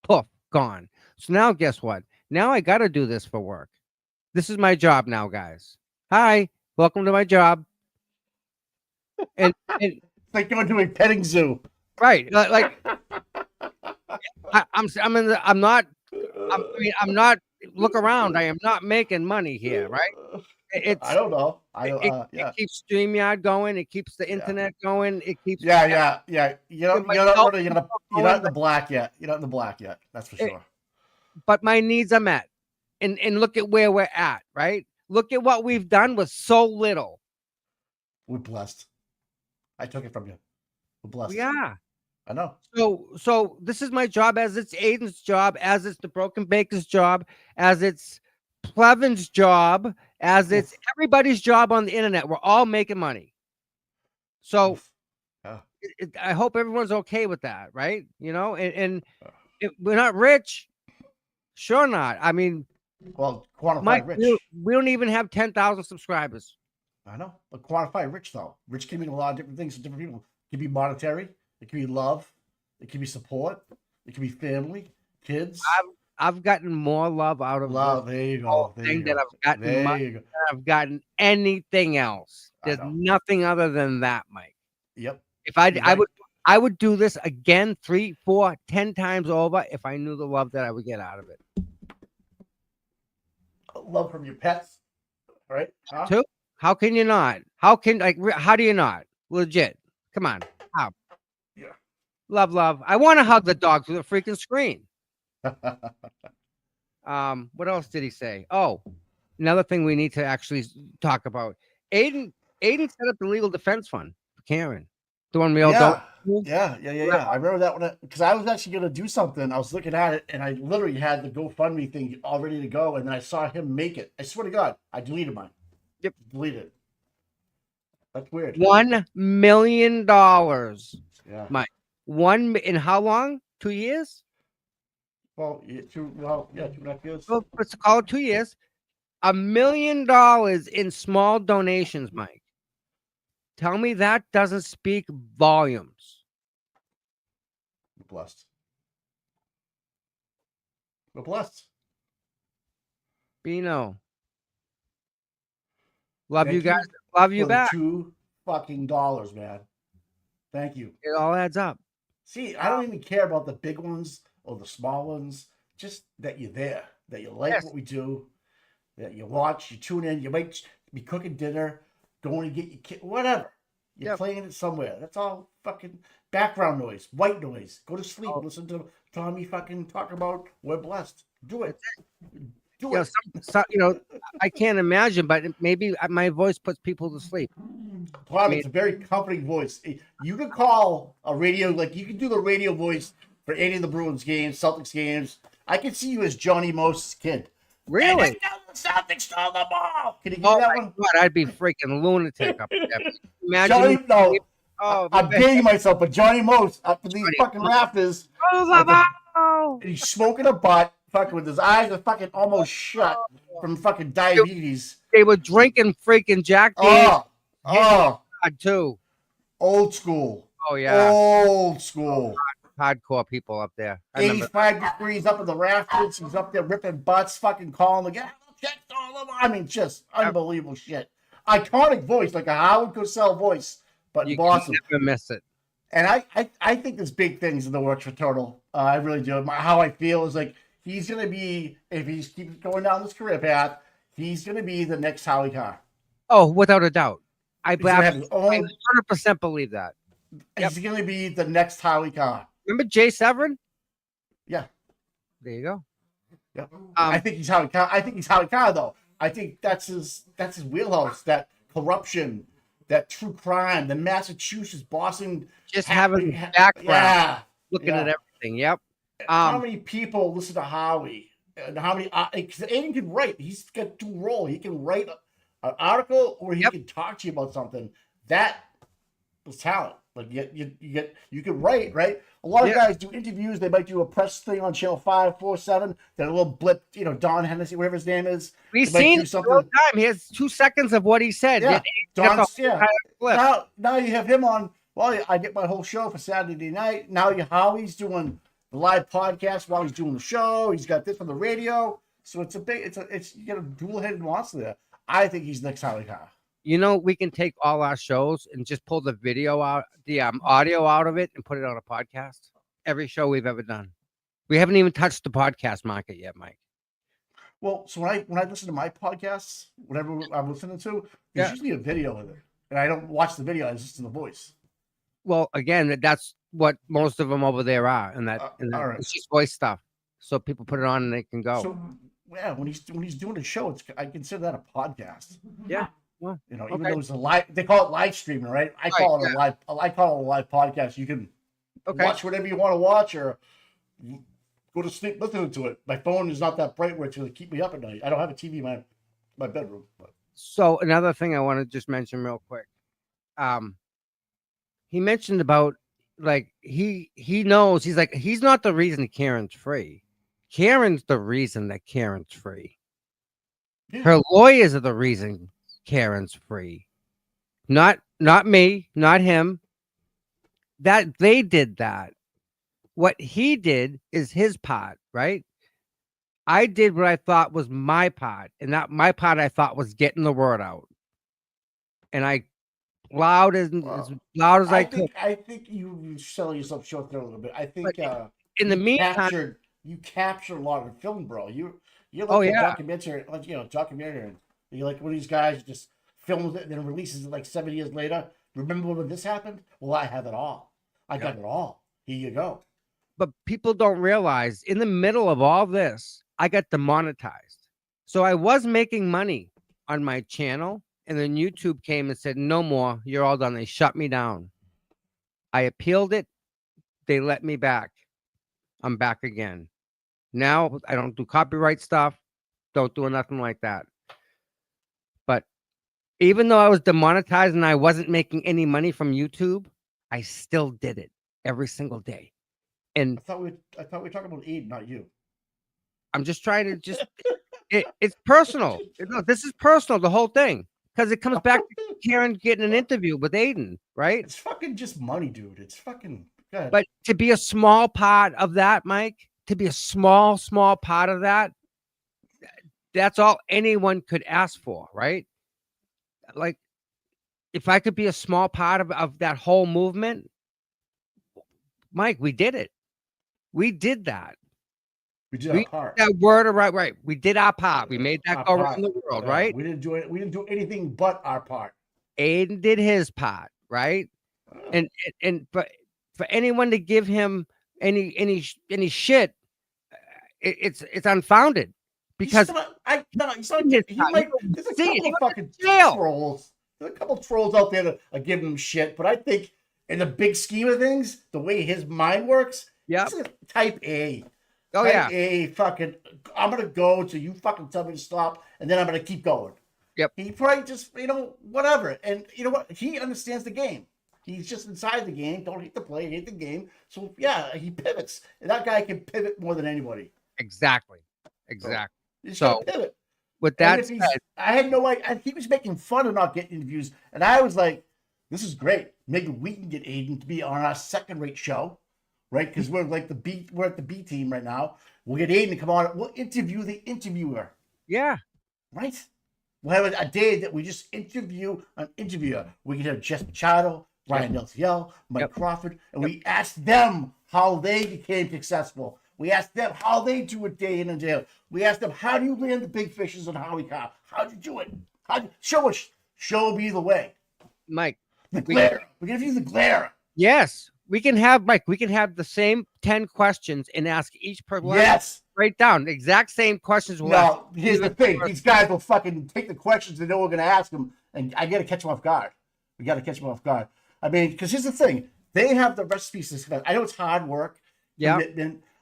Poof, gone. So now guess what? Now I got to do this for work. This is my job now, guys. Hi, welcome to my job. And it's like going to a petting zoo. Right. Like I'm not, look around. I am not making money here, right? I don't know. It keeps StreamYard going. It keeps the internet going. It keeps. Yeah. You're not in the black yet. You're not in the black yet. That's for sure. But my needs are met. And look at where we're at, right? Look at what we've done with so little. We're blessed. I took it from you. We're blessed. Yeah. I know. So this is my job, as it's Aiden's job, as it's the Broken Baker's job, as it's Plevin's job, as it's everybody's job on the internet. We're all making money. So I hope everyone's okay with that, right? You know, and we're not rich. Sure not. I mean, well, quantify Mike, rich. We don't even have 10,000 subscribers. I know, but quantify rich though. Rich can mean a lot of different things to different people. It can be monetary. It can be love. It can be support. It can be family, kids. I've gotten more love out of love. There you go. I've gotten anything else. There's nothing other than that, Mike. Yep. If I would do this again 3, 4, 10 times over if I knew the love that I would get out of it. Love from your pets, right? Huh? Too? How can you not? How do you not? Legit. Come on. How? Yeah. Love. I want to hug the dog through the freaking screen. What else did he say? Oh, another thing we need to actually talk about. Aiden set up the legal defense fund for Karen. The one we all don't. Yeah. I remember that one because I was actually going to do something. I was looking at it and I literally had the GoFundMe thing all ready to go. And then I saw him make it. I swear to God, I deleted mine. Yep. Deleted it. That's weird. $1 million. Yeah. Mike. In how long? 2 years? Well, 2.5 years. Well, let's call it 2 years. $1 million in small donations, Mike. Tell me that doesn't speak volumes. We're blessed. We're blessed. Bino. Love you guys. Love you back. $2 fucking, man. Thank you. It all adds up. See, I don't even care about the big ones or the small ones. Just that you're there, that you like what we do, that you watch, you tune in. You might be cooking dinner, going to get your kid, whatever. You're playing it somewhere. That's all fucking background noise, white noise. Go to sleep. Listen to Tommy fucking talk about we're blessed. Do it. Do it. I can't imagine, but maybe my voice puts people to sleep. It's a very comforting voice. You can call a radio, like you can do the radio voice for any of the Bruins games, Celtics games. I can see you as Johnny Moses' kid. Really? And the Celtics stole the ball. Can you give me that one? God, I'd be freaking lunatic up there. Imagine. Johnny, no. Oh, I'm dating myself, but Johnny Moses up in these fucking rafters. And he's smoking a butt, fucking with his eyes are fucking almost shut from fucking diabetes. They were drinking freaking Jack Daniels. Oh, too. Old school. Oh yeah. Old school. Hardcore people up there. 85 degrees up in the rafters. He's up there ripping butts, fucking calling the guy. I mean, just unbelievable shit. Iconic voice, like a Howard Cosell voice, but in Boston. You never miss it. And I think there's big things in the works for Turtle. I really do. How I feel is like he's going to be, if he keeps going down this career path, he's going to be the next Howie Carr. Oh, without a doubt. I 100% believe that. He's going to be the next Howie Carr. Remember Jay Severin? Yeah. There you go. Yep. I think he's Howie Carr. I think he's Howie Carr, though. I think that's his wheelhouse. That corruption, that true crime, the Massachusetts, Boston, just having background, looking at everything. Yep. How many people listen to Howie? And how many? Because Aiden can write. He's got two roles. He can write an article, or he can talk to you about something. That was talent. Like you can write, right? A lot of guys do interviews. They might do a press thing on Channel 547. That a little blip, Don Hennessy, whatever his name is. We've seen it all the time. He has 2 seconds of what he said. Yeah, Now you have him on. Well, I get my whole show for Saturday night. Now Howie's doing the live podcast while he's doing the show. He's got this on the radio. So it's you got a dual-headed monster there. I think he's next Howie Carr. We can take all our shows and just pull the video out, the audio out of it, and put it on a podcast. Every show we've ever done. We haven't even touched the podcast market yet, Mike. Well, so when I listen to my podcasts, whatever I'm listening to, there's usually a video in it, and I don't watch the video. I just listen to the voice. Well, again, that's what most of them over there are, and that it's just voice stuff. So people put it on and they can go. So yeah, when he's doing a show, I consider that a podcast. Yeah. Well, even though it's a live, they call it live streaming, right? I call it a live podcast. You can watch whatever you want to watch or go to sleep listening to it. My phone is not that bright where it's going to keep me up at night. I don't have a TV in my bedroom. But. So another thing I want to just mention real quick. He mentioned about he knows he's not the reason Karen's free. Karen's the reason that Karen's free. Yeah. Her lawyers are the reason Karen's free. Not me, not him. That they did that. What he did is his part, right? I did what I thought was my part, and that my part I thought was getting the word out. And I loud as loud as I could. I think you sell yourself short there a little bit. I think in the meantime, you captured a lot of film, bro. You're like a documentary, documentary. You're like one of these guys who just films it and then releases it like 7 years later. Remember when this happened? Well, I have it all. I got it all. Here you go. But people don't realize in the middle of all this, I got demonetized. So I was making money on my channel, and then YouTube came and said, no more. You're all done. They shut me down. I appealed it. They let me back. I'm back again. Now I don't do copyright stuff. Don't do nothing like that. But even though I was demonetized and I wasn't making any money from YouTube, I still did it every single day. And I thought we were talking about Aiden, not you. I'm just trying to it's personal. This is personal, the whole thing. Because it comes back to Karen getting an interview with Aiden, right? It's fucking just money, dude. It's fucking good. But to be a small part of that, Mike, to be a small part of that, that's all anyone could ask for, right? Like, if I could be a small part of that whole movement, Mike, we did it. We did that. We did our part. That word right. We did our part. We made that go around the world, right? We didn't do it. We didn't do anything but our part. Aiden did his part, right? And for anyone to give him any shit, it's unfounded because there's a couple trolls out there that are giving him shit, but I think in the big scheme of things, the way his mind works, Yeah. Type A. Oh, type yeah. A fucking, I'm going to go until you fucking tell me to stop, and then I'm going to keep going. Yep. He probably just, whatever. And you know what? He understands the game. He's just inside the game. Don't hate the play, hate the game. So, yeah, he pivots. And that guy can pivot more than anybody. Exactly. So pivot. With that said, I had no idea. He was making fun of not getting interviews. And I was like, this is great. Maybe we can get Aiden to be on our second-rate show, right? Because we're at the B team right now. We'll get Aiden to come on. We'll interview the interviewer. Yeah. Right? We'll have a day that we just interview an interviewer. We can have Jess Machado, Ryan Neltiel, Mike Crawford, and we ask them how they became successful. We ask them how they do a day in and day out. We ask them, how do you land the big fishes and how how'd you do it? Show me the way. Mike. The glare. We're going to use the glare. Yes. We can have the same 10 questions and ask each person. Yes. Write down the exact same questions. No, here's the thing. These guys will fucking take the questions they know we're going to ask them, and I got to catch them off guard. We got to catch them off guard. I mean, because here's the thing. They have the recipes to success. I know it's hard work. Yeah.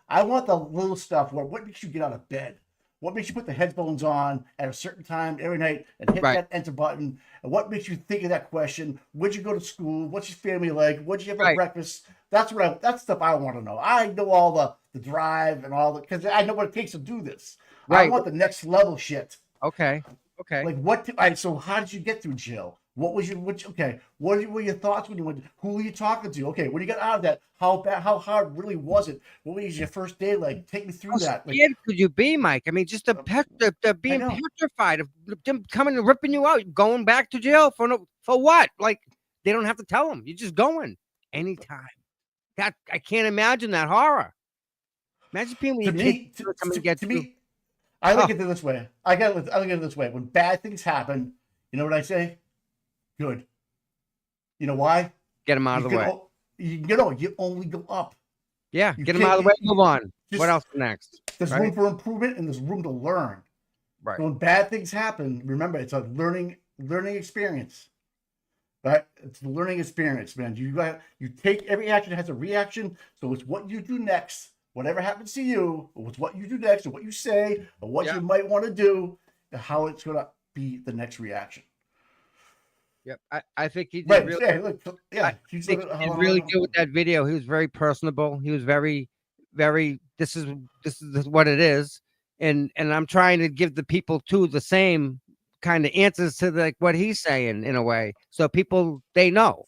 I want the little stuff where what makes you get out of bed? What makes you put the headphones on at a certain time every night and hit that enter button? And what makes you think of that question? Where'd you go to school? What's your family like? What'd you have for breakfast? That's stuff I want to know. I know all the drive and all because I know what it takes to do this. I want the next level shit. Okay. Like so how did you get through jail? What was your what were your thoughts when you went? Who were you talking to? Okay, when you got out of that, how hard really was it? What was your first day like? Take me through that. How scared could you be, Mike? I mean, just the being petrified of them coming and ripping you out, going back to jail for what? Like they don't have to tell them. You're just going anytime. That I can't imagine that horror. Imagine being when to me, I look at it this way. I look at it this way. When bad things happen, you know what I say? Good. You know why? Get them out of the way. You only go up. Yeah, get them out of the way. Move on. What else next? There's room for improvement and there's room to learn. Right. So when bad things happen, remember it's a learning experience. Right? It's the learning experience, man. You take every action that has a reaction. So it's what you do next. Whatever happens to you, it's what you do next, or what you say, or what you might want to do, and how it's gonna be the next reaction. Yep, I think he did really. He did really good with that video. He was very personable. He was very, very. This is what it is, and I'm trying to give the people too the same kind of answers to what he's saying in a way, so people they know.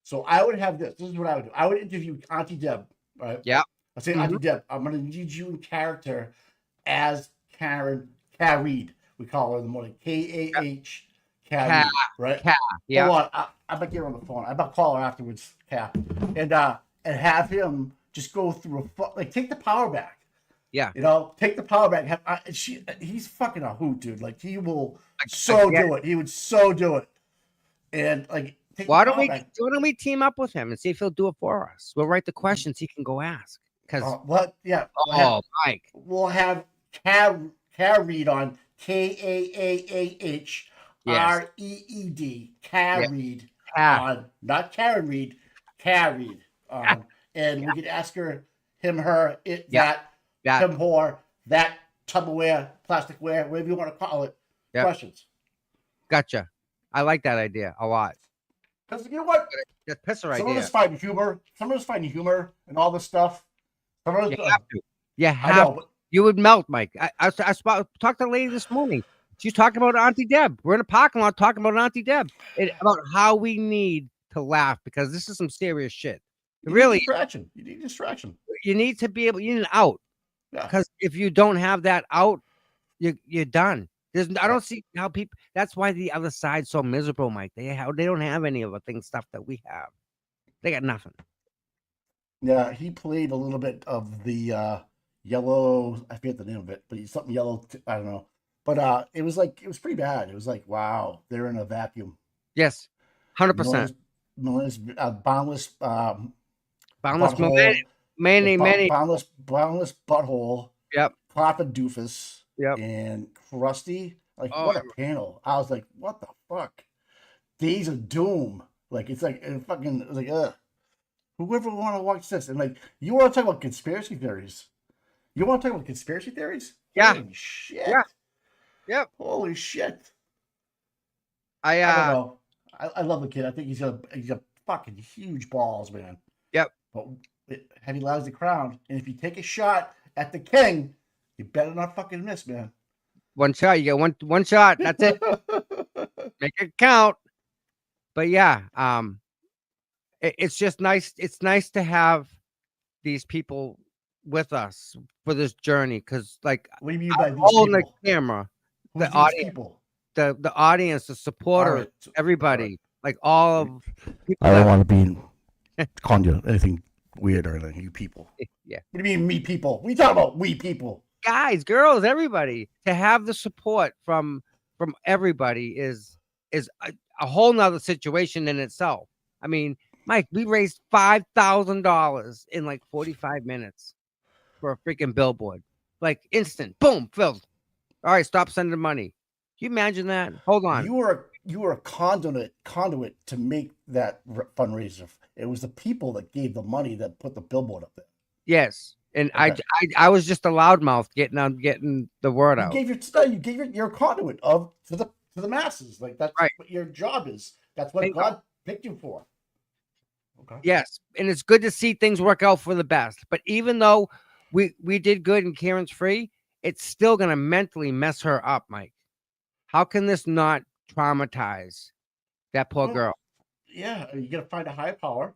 So I would have this. This is what I would do. I would interview Auntie Deb. Right. Yeah. I say Auntie Deb. I'm gonna need you in character as Karen Reed. We call her in the morning. K-A-H. Cat, right? Cat, yeah. Hold on, I might get her on the phone. I might call her afterwards, Cat, and have him just go through take the power back. Yeah, take the power back. He's fucking a hoot, dude. Like he will do it. He would so do it. And why don't we team up with him and see if he'll do it for us? We'll write the questions he can go ask. Because Mike, we'll have Cat Reed on Kaahh. Reed, carried on, not Karen Reed, carried on, and we could ask her, him, her, it, that, him, her, that, Tupperware, plasticware, whatever you want to call it. Questions. Gotcha. I like that idea a lot. Because you know what? That's pisser idea. Some of us find humor. Some of us find humor and all this stuff. Some of us have to. You have to. You would melt, Mike. I talked to the lady this morning. She's talking about Auntie Deb. We're in a parking lot talking about Auntie Deb. About how we need to laugh because this is some serious shit. Really, distraction. You need distraction. You need to be able. You need an out. Because if you don't have that out, you're done. I don't see how people. That's why the other side's so miserable, Mike. They don't have any of the stuff that we have. They got nothing. Yeah, he played a little bit of the yellow. I forget the name of it, but he's something yellow. I don't know. But it was pretty bad. It was like, wow, they're in a vacuum. Yes, 100%. Boundless butthole. Yep. Papa doofus. Yep. And crusty. What a panel! I was like, what the fuck? Days of Doom. Ugh. Whoever want to watch this, and like, you want to talk about conspiracy theories? You want to talk about conspiracy theories? Yeah. Holy shit. Yeah. Yep. Holy shit. I don't know. I love the kid. I think he's got fucking huge balls, man. Yep. But heavy loves the crown, and if you take a shot at the king, you better not fucking miss, man. One shot. You get one shot. That's it. Make it count. But yeah, it's just nice. It's nice to have these people with us for this journey, because like, what do you mean by these all people? On the camera, Who's the audience, people? the audience, the supporters, right. everybody, right. Like all of people. I don't want to be calling you anything weird or anything. You people. Yeah. What do you mean, me people? What are you talking about? We people. Guys, girls, everybody. To have the support from everybody is a whole nother situation in itself. I mean, Mike, we raised $5,000 in like 45 minutes for a freaking billboard. Like instant, boom, filled. All right, stop sending money. Can you imagine that? Hold on. You were a conduit to make that fundraiser. It was the people that gave the money that put the billboard up there. Yes, and okay. I was just a loudmouth getting the word out. You gave your conduit to the masses. Like that's right. What your job is. That's what God picked you for. Okay. Yes, and it's good to see things work out for the best. But even though we did good and Karen's free, it's still gonna mentally mess her up, Mike. How can this not traumatize that poor girl? Yeah, you gotta find a higher power.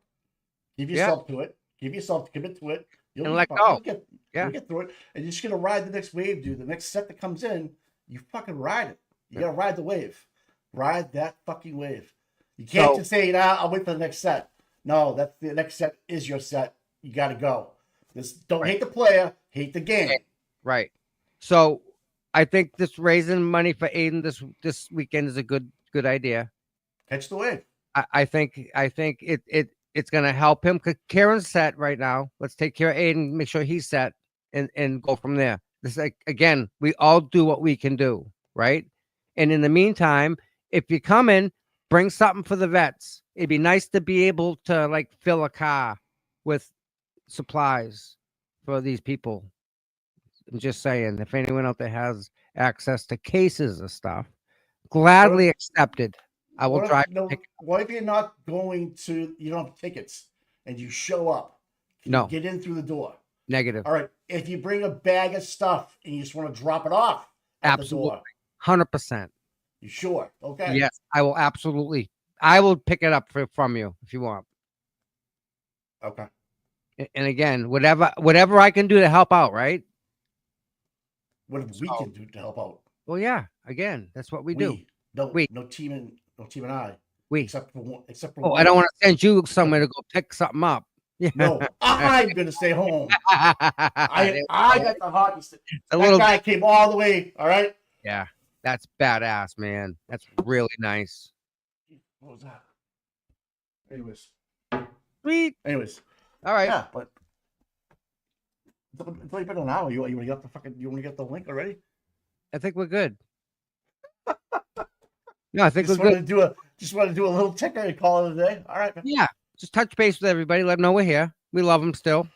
Give yourself to it. Give yourself, commit to it. And let go. You'll get through it. And you're just gonna ride the next wave, dude. The next set that comes in, you fucking ride it. You gotta ride the wave. Ride that fucking wave. You can't just say, I'll wait for the next set. No, that's the next set is your set. You gotta go. Don't hate the player, hate the game. Right. So I think this raising money for Aiden this weekend is a good idea. Catch the wave. I think it's gonna help him, because Karen's set right now. Let's take care of Aiden, make sure he's set, and go from there. This is like, again, we all do what we can do, right? And in the meantime, if you come in, bring something for the vets. It'd be nice to be able to like fill a car with supplies for these people. I'm just saying, if anyone out there has access to cases of stuff, gladly accepted. I will drive. What if you're not going to, you don't have tickets and you show up? No. Get in through the door. Negative. All right. If you bring a bag of stuff and you just want to drop it off at the door. 100%. You sure? Okay. Yes, I will absolutely. I will pick it up from you if you want. Okay. And again, whatever I can do to help out, right? Whatever we can do to help out. Well, yeah. Again, that's what we do. No team and I. Except for one. I don't want to send you somewhere to go pick something up. Yeah. No, I'm gonna stay home. I got the hockey stick. That guy came all the way. All right. Yeah, that's badass, man. That's really nice. What was that? Anyways. Sweet. Anyways. All right. Yeah, but it's only been an hour. You want to get the link already? I think we're good. No, I think we're good. Just want to do a little ticker and call it a day. All right, man. Yeah, just touch base with everybody. Let them know we're here. We love them still.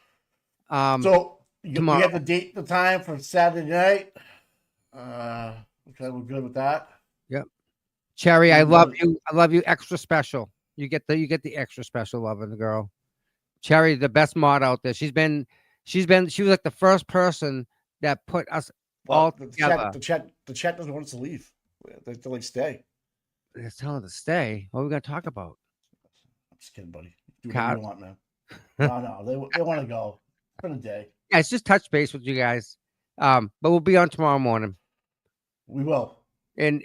So we have the date, the time for Saturday night. Okay, we're good with that. Yep. Cherry, I love you. I love you extra special. You get the extra special loving the girl. Cherry, the best mod out there. She was like the first person that put us all together. The chat doesn't want us to leave. They like stay. They're telling us to stay. What are we gonna talk about? I'm just kidding, buddy. Do what you want, man. No, they want to go. It's been a day. Yeah, it's just touch base with you guys. But we'll be on tomorrow morning. We will. And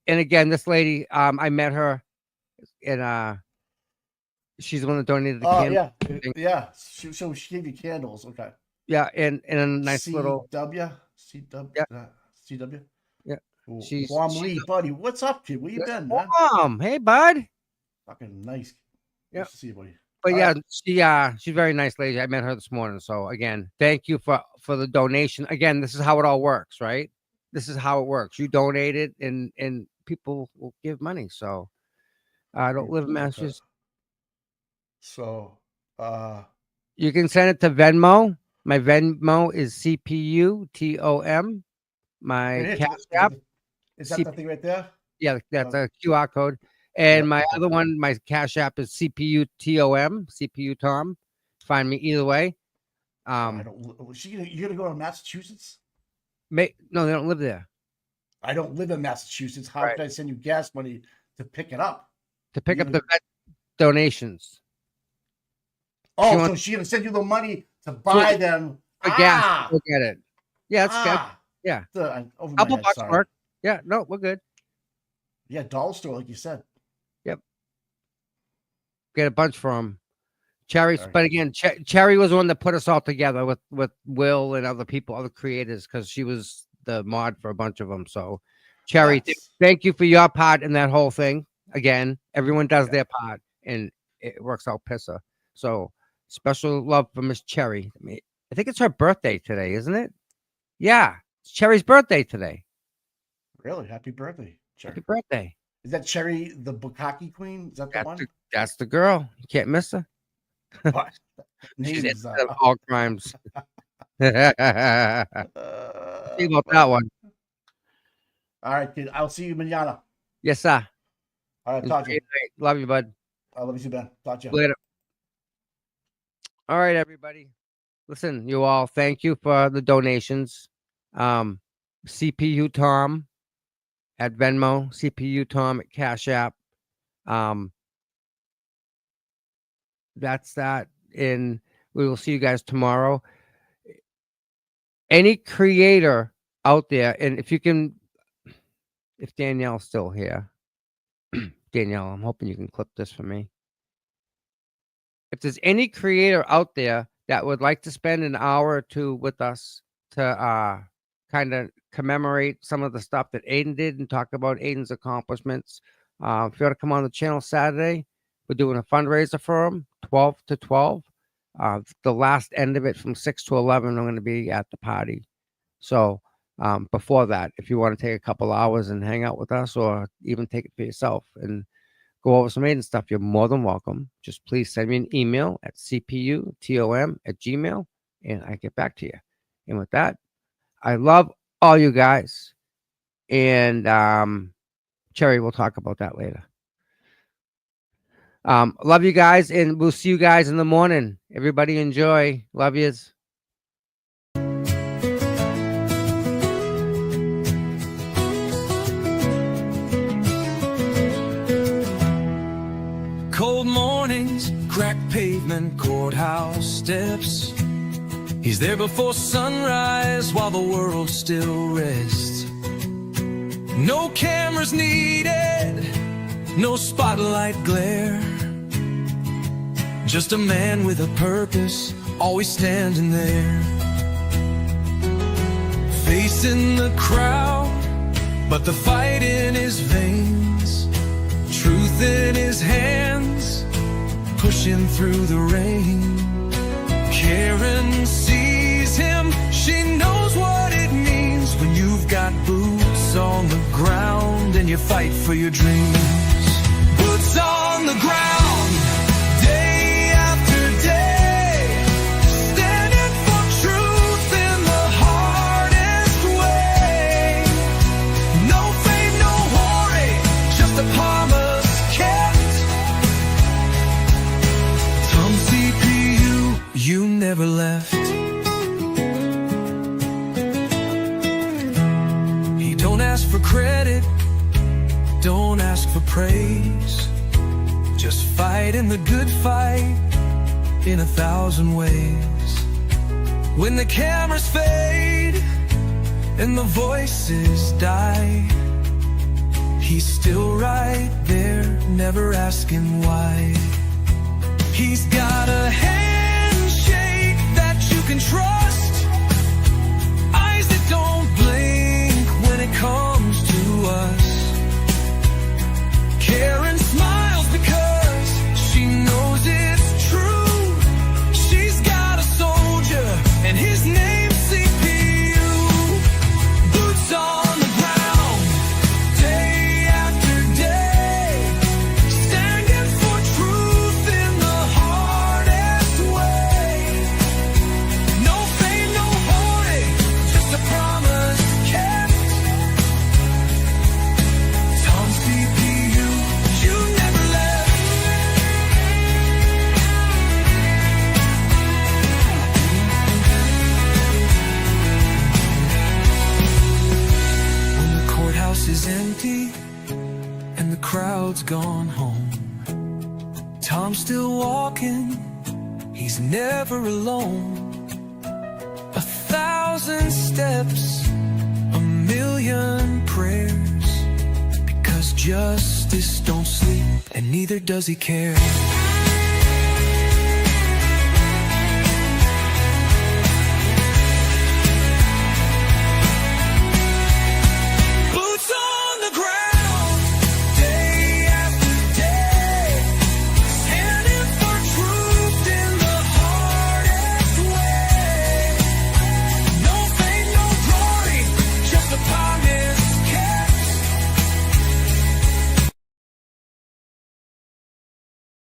again, this lady, I met her, and she's the one that donated the candles. Yeah. She gave you candles. Okay. Yeah, and a nice little CW. Yeah. CW. Yeah. She's Lee, buddy. What's up, kid? Where you been, man? Hey, bud. Fucking nice. Yeah. Nice to see you, buddy. But she's a very nice lady. I met her this morning. So again, thank you for the donation. Again, this is how it all works, right? This is how it works. You donate it, and people will give money. So I don't live in Massachusetts. So You can send it to Venmo. My Venmo is CPUTOM. My Cash App. Is that the thing right there? Yeah, that's a QR code. And my other one, my Cash App is CPUTOM. CPU Tom. Find me either way. You're gonna go to Massachusetts? No, they don't live there. I don't live in Massachusetts. How can I send you gas money to pick it up? To pick up the donations. Oh, so she's gonna send you the money to buy them for gas. Go get it. Yeah, it's good. Yeah, couple bucks work. Yeah, no, we're good. Yeah, dollar store, like you said. Yep. Get a bunch from Cherry. But again, Cherry was the one that put us all together with Will and other people, other creators, because she was the mod for a bunch of them. So, Cherry, thank you for your part in that whole thing. Again, everyone does their part, and it works out pisser. So, special love for Miss Cherry. I think it's her birthday today, isn't it? Yeah, it's Cherry's birthday today. Really? Happy birthday, Cherry. Happy birthday. Is that Cherry the Bukkake Queen? Is that the one? That's the girl. You can't miss her. What? She's into all crimes. See about that one. All right, kid. I'll see you manana. Yes, sir. All right, talk to you. Love you, bud. I love you too, Ben. Talk to you later. All right, everybody. Listen, you all, thank you for the donations. CPU Tom at Venmo, CPU Tom at Cash App. That's that. And we will see you guys tomorrow. Any creator out there, and if Danielle's still here, Danielle, I'm hoping you can clip this for me. If there's any creator out there that would like to spend an hour or two with us to kind of commemorate some of the stuff that Aiden did and talk about Aiden's accomplishments, if you want to come on the channel Saturday, we're doing a fundraiser for him, 12 to 12. The last end of it from 6 to 11, I'm going to be at the party. So before that, if you want to take a couple hours and hang out with us, or even take it for yourself and go over some Aiden stuff, you're more than welcome. Just please send me an email at cputom@gmail.com, and I get back to you. And with that, I love all you guys. And Cherry, we'll talk about that later. Love you guys, and we'll see you guys in the morning. Everybody enjoy. Love yous. Cold mornings, cracked pavement, courthouse steps. He's there before sunrise while the world still rests. No cameras needed, no spotlight glare. Just a man with a purpose, always standing there. Facing the crowd, but the fight in his veins. Truth in his hands, pushing through the rain. Karen sees him, she knows what it means when you've got boots on the ground and you fight for your dreams. Boots on the ground, day after day, standing for truth in the hardest way. No fame, no worry, just a promise kept. Tom CPU, you never left. He don't ask for credit, don't ask for praise. Just fight in the good fight in 1,000 ways. When the cameras fade and the voices die, he's still right there, never asking why. He's got a handshake that you can trust, eyes that don't blink when it comes to us. Karen smiles because she knows it's true. She's got a soldier and his name's CPU. Boots on the ground, day after day, standing for truth in the hardest empty and the crowd's gone home. Tom's still walking, he's never alone. 1,000 steps, 1,000,000 prayers, because justice don't sleep and neither does he care.